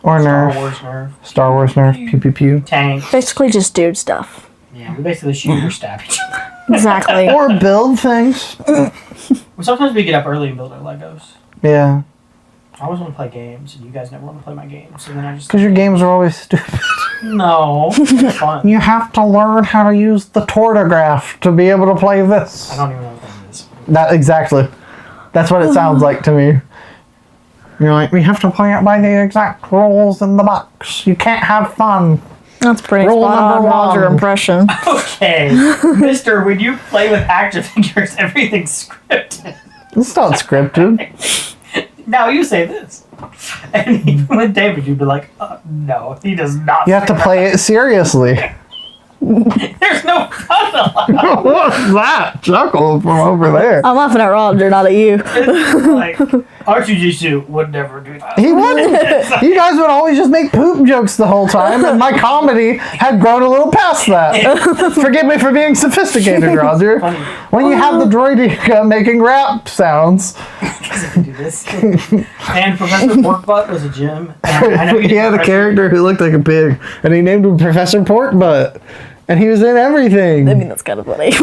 Or Star Nerf. Wars Nerf. Star Wars Nerf. Pew pew pew. Tank. Basically just dude stuff. Yeah, we basically shoot or stab each other. Exactly. Or build things. Sometimes we get up early and build our Legos. Yeah. I always want to play games, and you guys never want to play my games, so then I just... Because your games are always stupid. No, it's fun. You have to learn how to use the tortograph to be able to play this. I don't even know what that is. That exactly. That's what it sounds like to me. You're like, we have to play it by the exact rules in the box. You can't have fun. That's pretty Rule spot on number Roger one. impression. Okay, Mister, when you play with action figures, everything's scripted. It's not scripted. Now you say this. And even with David, you'd be like, no, he does not. You have to play it seriously. There's no fun allowed. What's that? Chuckle from over there. I'm laughing at Roger, not at you. Like, R2D2 would never do that. He wouldn't. You guys would always just make poop jokes the whole time, and my comedy had grown a little past that. Forgive me for being sophisticated, Roger. Funny. When you have the droid making rap sounds. Do this. And Professor Porkbutt was a gym. And I know He had a character who looked like a pig, and he named him Professor Porkbutt. And he was in everything. I mean, that's kind of funny. He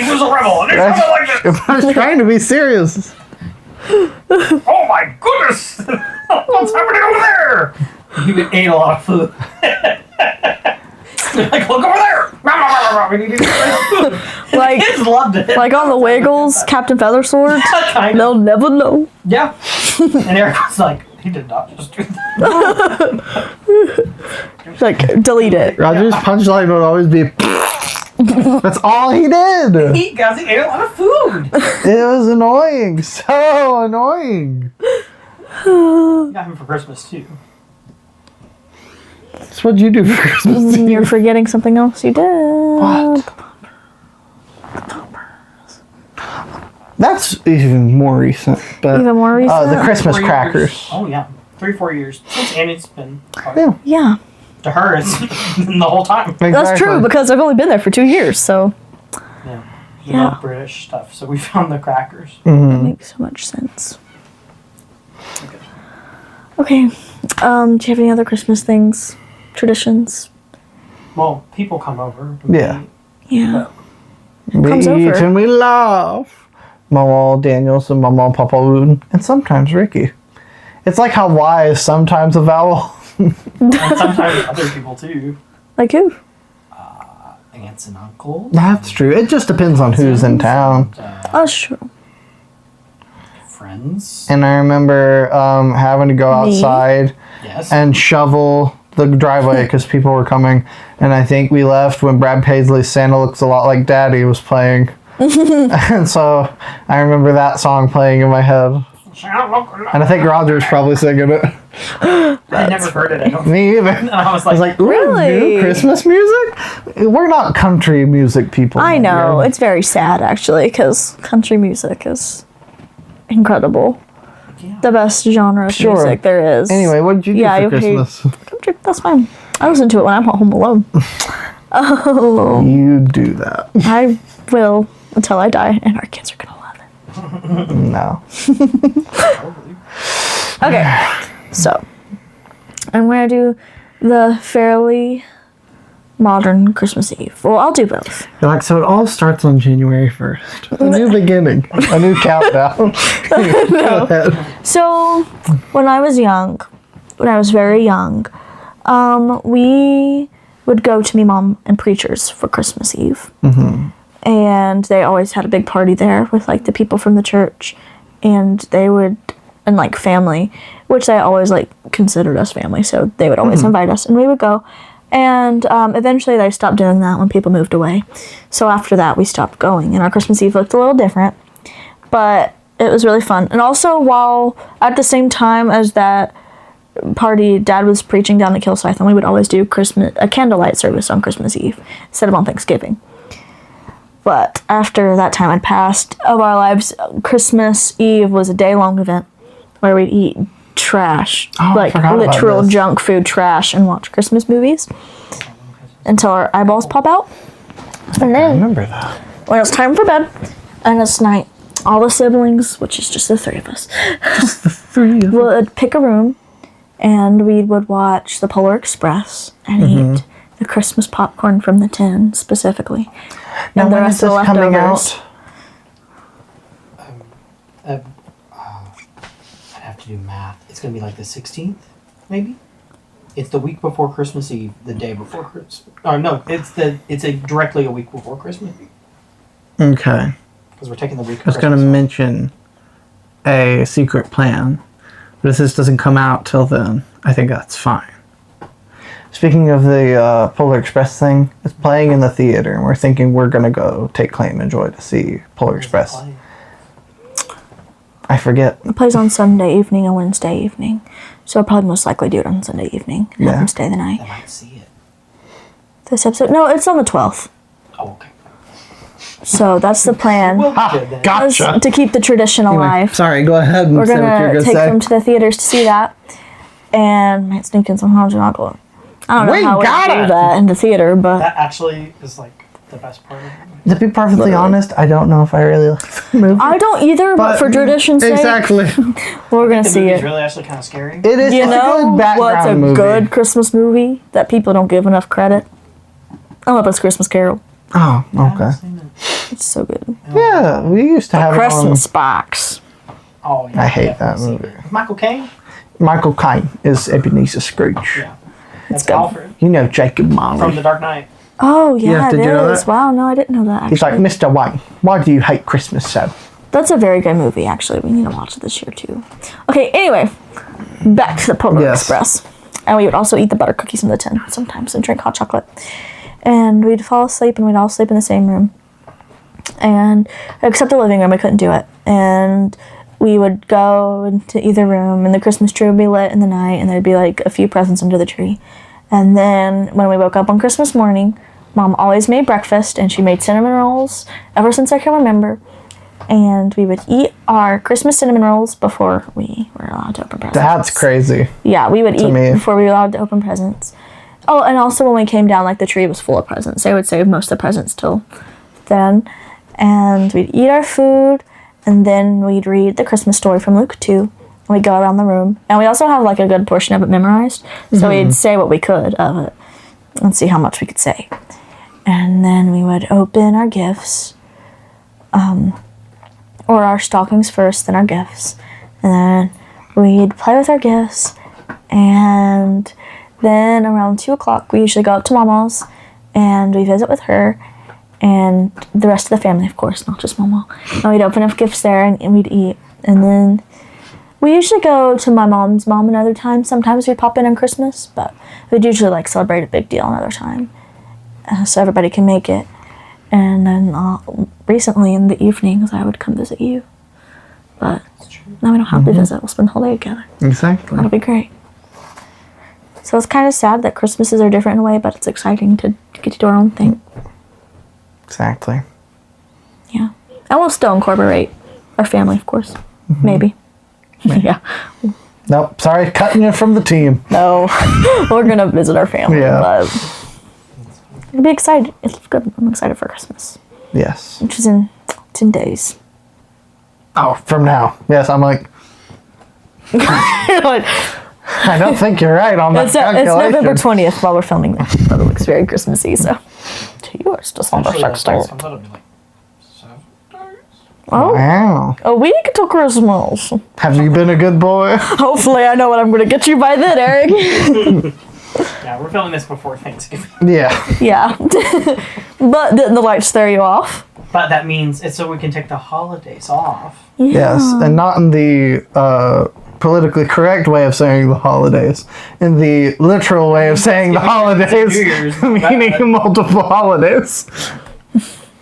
was a rebel, and he sounded like this. I was trying to be serious. Oh my goodness! What's happening over there? He ate a lot of food. Like, look over there! We need to get food. Like- The kids loved it. Like on the Wiggles, Captain Feathersword, Kind of. they'll never know. Yeah. And Eric was like, he did not just do that. Like, delete it. Roger's punchline would always be, that's all he did. He ate a lot of food. It was annoying. So annoying. Got him for Christmas too. That's what you do for Christmas. You're forgetting something else you did. What? That's even more recent. But, Even more recent? the Christmas 4 years. crackers. Oh yeah, 3-4 years since Annie's been. Yeah. Yeah, To her, it's been the whole time. that's true because I've only been there for 2 years, so Yeah. We Yeah. love British stuff, so we found the crackers. that makes so much sense. Okay, do you have any other Christmas things, traditions? Well, people come over. and Yeah. we- Yeah. We comes eat over? and we laugh. Mama Daniels and Mama Papa Wooten. And sometimes Ricky. It's like how Y is sometimes a vowel. And sometimes other people too. Like who? Aunts and uncles. That's true. It just depends on who's in town. Oh, sure. Friends. And I remember having to go Me? outside Yes. and shovel the driveway because people were coming. And I think we left when Brad Paisley's Santa Looks a Lot Like Daddy was playing. And so I remember that song playing in my head. And I think Roger's probably singing it. I never heard it. I don't. Me either. And I was I was like, like, ooh, Really? new Christmas music? We're not country music people. I my know, dear. it's very sad actually because country music is incredible. yeah. The best genre of Sure. music there is. Anyway, what did you do Yeah, for you hate- Christmas? Country, that's fine. I listen to it when I'm home alone. Oh, You do that. I will until I die, and our kids are gonna love it. No. Probably. Okay, so I'm gonna do the fairly modern Christmas Eve. Well, I'll do both. You're like, so it all starts on January 1st. A new beginning. A new countdown. Go ahead. So when I was young, when I was very young, we would go to me mom and preachers for Christmas Eve. And they always had a big party there with like the people from the church, and they would, and like family, which they always like considered us family, so they would always invite us, and we would go. And eventually they stopped doing that when people moved away. So after that, we stopped going. And our Christmas Eve looked a little different. But it was really fun. And also, while at the same time as that party, Dad was preaching down at Kilsyth, and we would always do a candlelight service on Christmas Eve instead of on Thanksgiving. But after that time had passed of our lives, Christmas Eve was a day-long event where we'd eat trash, like literal junk food trash, and watch Christmas movies until our eyeballs pop out. And then, I remember that. When it's time for bed, and it's night, all the siblings, which is just the three of us, would pick a room, and we would watch the Polar Express and eat the Christmas popcorn from the tin, specifically. Now, and the when rest is of this the coming leftovers. out? I'd have to do math. It's going to be like the 16th, maybe? It's the week before Christmas Eve, the day before Christmas. Oh, no, it's directly a week before Christmas Eve. Okay. Because we're taking the week of I was going to Christmas. mention a secret plan, but if this doesn't come out till then, I think that's fine. Speaking of the Polar Express thing, it's playing in the theater, and we're thinking we're going to go take Claim and Joy to see Polar Express. I forget. It plays on Sunday evening and Wednesday evening. So I'll probably most likely do it on Sunday evening. And have them stay the night. I might see it. This episode? No, it's on the 12th. Oh, okay. So that's the plan. Well, good then. Gotcha. To keep the tradition alive. Sorry, go ahead and We're say what you're going going to to take say. them to the theaters to see that. And might sneak in some hot chocolate. I don't know how we do that in the theater, but... That actually is like the best part of it. To be perfectly honest, I don't know if I really like the movie. I don't either, but for tradition's sake, Exactly. we're going to The see movie's it. really actually kind of scary. It is. You It's a know good background what's a movie. good Christmas movie that people don't give enough credit? I love It's Christmas Carol. Oh, okay. It's so good. Yeah, we used to have Christmas box. Oh, yeah. I hate I've that definitely movie. seen it. Michael Caine? Michael Caine is Ebenezer Scrooge. Yeah. That's good. Alfred You know Jacob Marley. from The Dark Knight. Oh, yeah, did you know it is. that? Wow, no, I didn't know that, actually. He's like, Mr. Wayne, why do you hate Christmas so? That's a very good movie, actually. We need to watch it this year, too. Okay, anyway. Back to the Polar Express. And we would also eat the butter cookies in the tin sometimes and drink hot chocolate. And we'd fall asleep, and we'd all sleep in the same room. And except the living room, we couldn't do it. And we would go into either room, and the Christmas tree would be lit in the night, and there'd be like a few presents under the tree. And then when we woke up on Christmas morning, Mom always made breakfast, and she made cinnamon rolls ever since I can remember. And we would eat our Christmas cinnamon rolls before we were allowed to open presents. That's crazy. Yeah, we would eat me. before we were allowed to open presents. Oh, and also when we came down, like, the tree was full of presents. They would save most of the presents till then. And we'd eat our food, and then we'd read the Christmas story from Luke 2. And we'd go around the room. And we also have, like, a good portion of it memorized. So we'd say what we could of it and see how much we could say. And then we would open our gifts. Or our stockings first, then our gifts. And then we'd play with our gifts. And then around 2 o'clock, we usually go up to Mama's. And we visit with her. And the rest of the family, of course, not just Mama. And we'd open up gifts there, and we'd eat. And then we usually go to my mom's mom another time. Sometimes we'd pop in on Christmas, but we'd usually, like, celebrate a big deal another time. So everybody can make it. And then recently in the evenings, I would come visit you. But now we don't have to visit. We'll spend the whole day together. Exactly. That'll be great. So it's kind of sad that Christmases are different in a way, but it's exciting to get to do our own thing. Exactly. Yeah. And we'll still incorporate our family, of course. Maybe. Yeah. Nope. Sorry, cutting you from the team. No. We're going to visit our family. Yeah. But it'll be excited. It's good. I'm excited for Christmas. Yes. Which is in 10 days. Oh, from now. Yes, I'm like, I don't think you're right on that It's calculation. November 20th while we're filming this, but it looks very Christmassy, so. You are still on the Actually, sex that's nice. tape. I thought it'd be like 7 days. Oh, Wow. a week to Christmas. Have you been a good boy? Hopefully I know what I'm going to get you by then, Eric. Yeah, we're filming this before Thanksgiving. Yeah. Yeah. But didn't the lights throw you off? But that means it's so we can take the holidays off. Yeah. Yes, and not in the politically correct way of saying the holidays and the literal way of saying the holidays, meaning multiple holidays.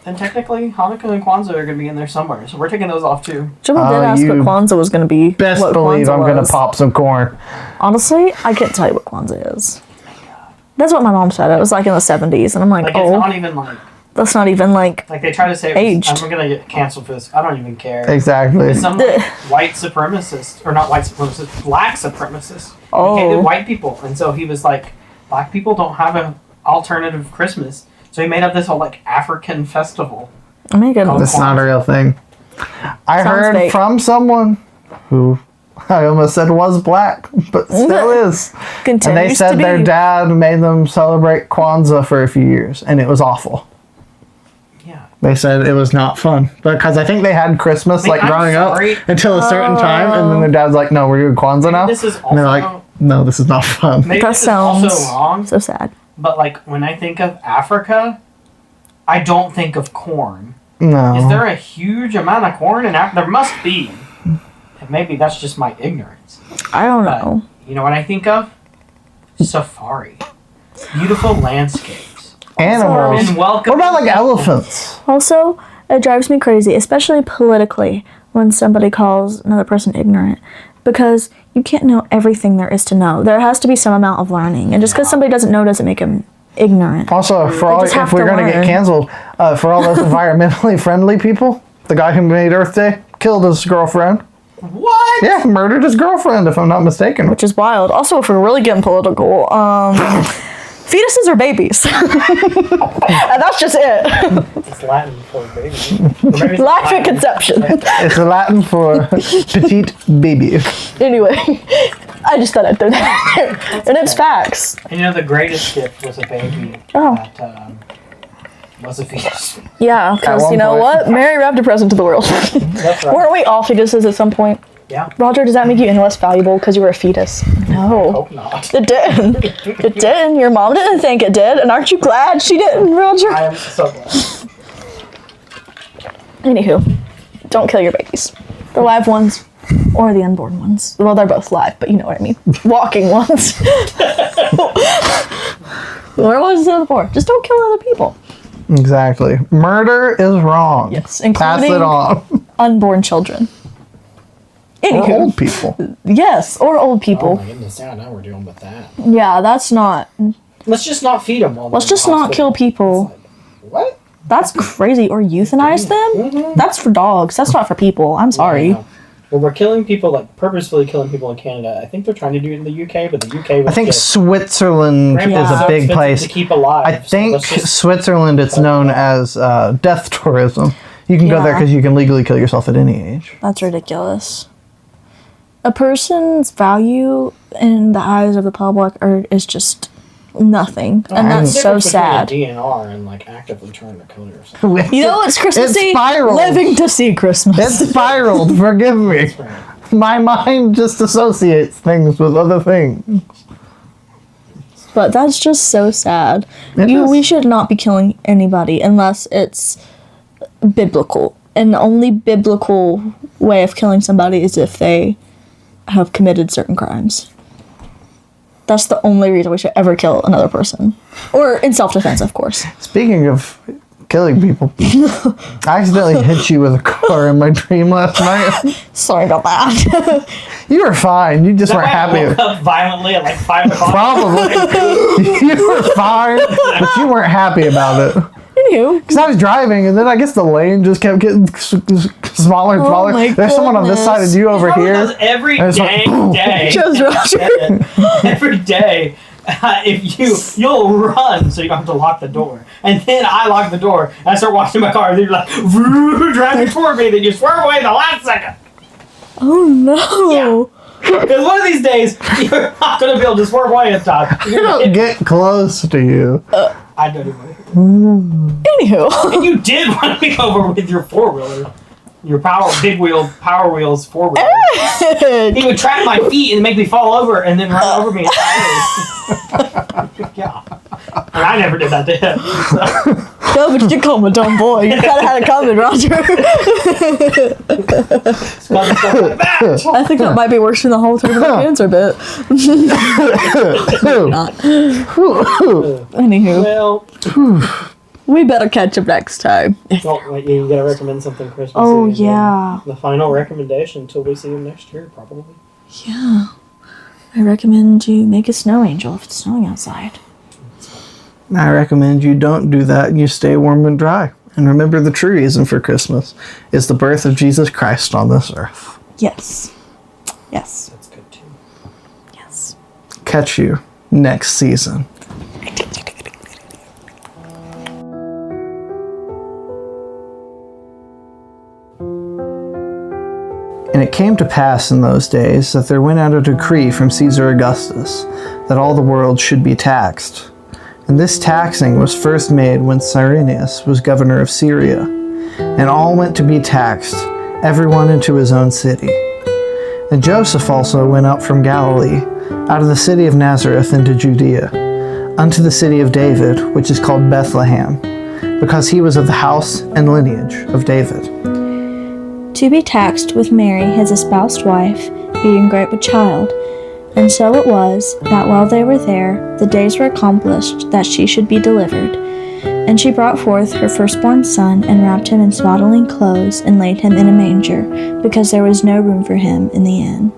And technically, Hanukkah and Kwanzaa are going to be in there somewhere, so we're taking those off too. Jimbo did ask what Kwanzaa was going to be. Best what believe Kwanzaa I'm going was. to pop some corn. Honestly, I can't tell you what Kwanzaa is. That's what my mom said. It was like in the 70s, and I'm like, Like, oh, it's not even like that's not even like they try to say it aged. was, I'm going to get canceled for this. I don't even care. Exactly. It's some like, white supremacist, or not white supremacist, black supremacist. Oh. He hated white people, and so he was like, black people don't have an alternative Christmas. So he made up this whole like African festival. Oh my goodness. That's not a real thing. I Sounds heard fake. from someone who I almost said was black, but still is. Continues And they said to be. their dad made them celebrate Kwanzaa for a few years, and it was awful. Yeah. They said it was not fun because I think they had Christmas like I'm growing sorry. up until a certain time, and then their dad's like, "No, we're doing Kwanzaa now." This is and they're like, also- "No, this is not fun." Maybe That this is also sounds wrong, so sad. but like when I think of Africa, I don't think of corn. No. Is there a huge amount of corn in Africa? There must be. And maybe that's just my ignorance. I don't But know. you know what I think of? Safari. Beautiful landscapes. Animals? And welcome. What about like elephants? Also, it drives me crazy, especially politically, when somebody calls another person ignorant. Because you can't know everything there is to know. There has to be some amount of learning. And just because somebody doesn't know doesn't make them ignorant. Also, for all, just have if we're to going to get learn. canceled, for all those environmentally friendly people, the guy who made Earth Day killed his girlfriend. What? Yeah, murdered his girlfriend, if I'm not mistaken. Which is wild. Also, if we're really getting political, fetuses are babies. And that's just it. It's Latin for baby. Or maybe it's Lack of Latin. conception. It's a Latin for petite baby. Anyway, I just thought I'd throw that in there. And it's facts. And you know the greatest gift was a baby Oh. that was a fetus. Yeah, because one you know point. what? Mary wrapped a present to the world. That's right. Weren't we all fetuses at some point? Yeah. Roger, does that make you any less valuable because you were a fetus? No. Hope not. It didn't. It didn't. Your mom didn't think it did. And aren't you glad she didn't, Roger? I am so glad. Anywho, don't kill your babies. The live ones or the unborn ones. Well, they're both live, but you know what I mean. Walking ones. Or what was I said before? Just don't kill other people. Exactly. Murder is wrong. Yes, Pass including it on. unborn children. Or Anywho, old people. yes, or old Oh people. my goodness, now we're dealing with that. Yeah, that's not. Let's just not feed them. Let's just not kill people. What? That's crazy. Or euthanize them? That's for dogs. That's not for people. I'm sorry. Well, we're killing people, like purposefully killing people in Canada. I think they're trying to do it in the UK, but the UK was I think just Switzerland rampant. is Yeah. a big expensive place. to keep alive. I so think let's just- Switzerland, it's known as death tourism. You can go there Yeah. because you can legally kill yourself at any age. That's ridiculous. A person's value in the eyes of the public is just nothing. And that's so Difference between a sad. DNR and like actively trying to kill yourself. You know, it's Christmas It's Eve. spiraled. Living to see Christmas. It spiraled, forgive me. My mind just associates things with other things. But that's just so sad. It is. We should not be killing anybody unless it's biblical. And the only biblical way of killing somebody is if they have committed certain crimes. That's the only reason we should ever kill another person. Or in self-defense, of course. Speaking of killing people, I accidentally hit you with a car in my dream last night. Sorry about that. You were fine. You just weren't I woke happy. up violently at like 5 o'clock. Probably. You were fine, but you weren't happy about it. Anywho. Because I was driving, and then I guess the lane just kept getting smaller and smaller. my There's someone on this side of you over Probably here. does every And it's like, dang day. Just Roger. Every day. If you'll run so you don't have to lock the door, and then I lock the door and I start washing my car, and you're like driving toward me, then you swerve away the last second. Oh no. Because one of these days you're not gonna be able to swerve away in time. I don't get close to you. I don't even. Anywho. And you did run me over with your 4-wheeler. Your big wheel, Power Wheels 4-wheel. He would trap my feet and make me fall over and then run over me. Yeah. And I never did that to him. So. No, but you call him a dumb boy. You kind of had it coming, Roger. I think that might be worse than the whole terminal cancer bit. Anywho. Well, we better catch up next time. well, wait, you gotta recommend something Christmas. Oh, yeah. The final recommendation until we see him next year, probably. Yeah. I recommend you make a snow angel if it's snowing outside. I recommend you don't do that and you stay warm and dry. And remember, the true reason for Christmas is the birth of Jesus Christ on this earth. Yes. Yes. That's good too. Yes. Catch you next season. And it came to pass in those days that there went out a decree from Caesar Augustus that all the world should be taxed. And this taxing was first made when Cyrenius was governor of Syria. And all went to be taxed, everyone into his own city. And Joseph also went up from Galilee, out of the city of Nazareth into Judea, unto the city of David, which is called Bethlehem, because he was of the house and lineage of David. To be taxed with Mary, his espoused wife, being great with child. And so it was, that while they were there, the days were accomplished that she should be delivered. And she brought forth her firstborn son, and wrapped him in swaddling clothes, and laid him in a manger, because there was no room for him in the inn.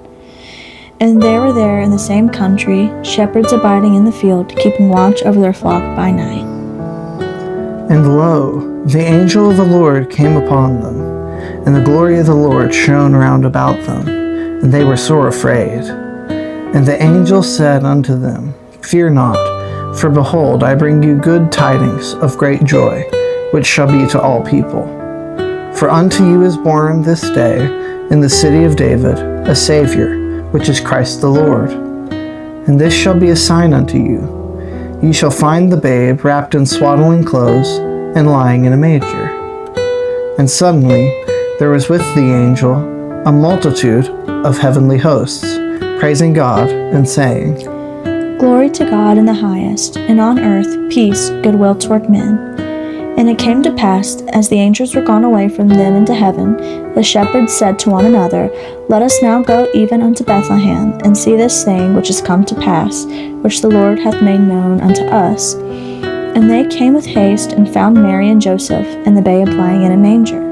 And there were there in the same country shepherds abiding in the field, keeping watch over their flock by night. And lo, the angel of the Lord came upon them, and the glory of the Lord shone round about them, and they were sore afraid. And the angel said unto them, Fear not, for behold, I bring you good tidings of great joy, which shall be to all people. For unto you is born this day in the city of David a Savior, which is Christ the Lord. And this shall be a sign unto you. Ye shall find the babe wrapped in swaddling clothes, and lying in a manger. And suddenly there was with the angel a multitude of heavenly hosts, praising God and saying, Glory to God in the highest, and on earth peace, goodwill toward men. And it came to pass, as the angels were gone away from them into heaven, the shepherds said to one another, Let us now go even unto Bethlehem, and see this thing which is come to pass, which the Lord hath made known unto us. And they came with haste, and found Mary and Joseph, and the babe lying in a manger.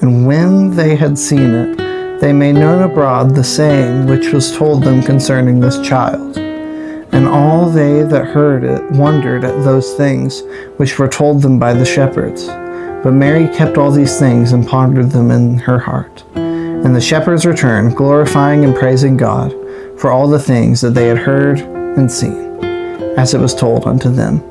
And when they had seen it, they made known abroad the saying which was told them concerning this child. And all they that heard it wondered at those things which were told them by the shepherds. But Mary kept all these things and pondered them in her heart. And the shepherds returned, glorifying and praising God for all the things that they had heard and seen, as it was told unto them.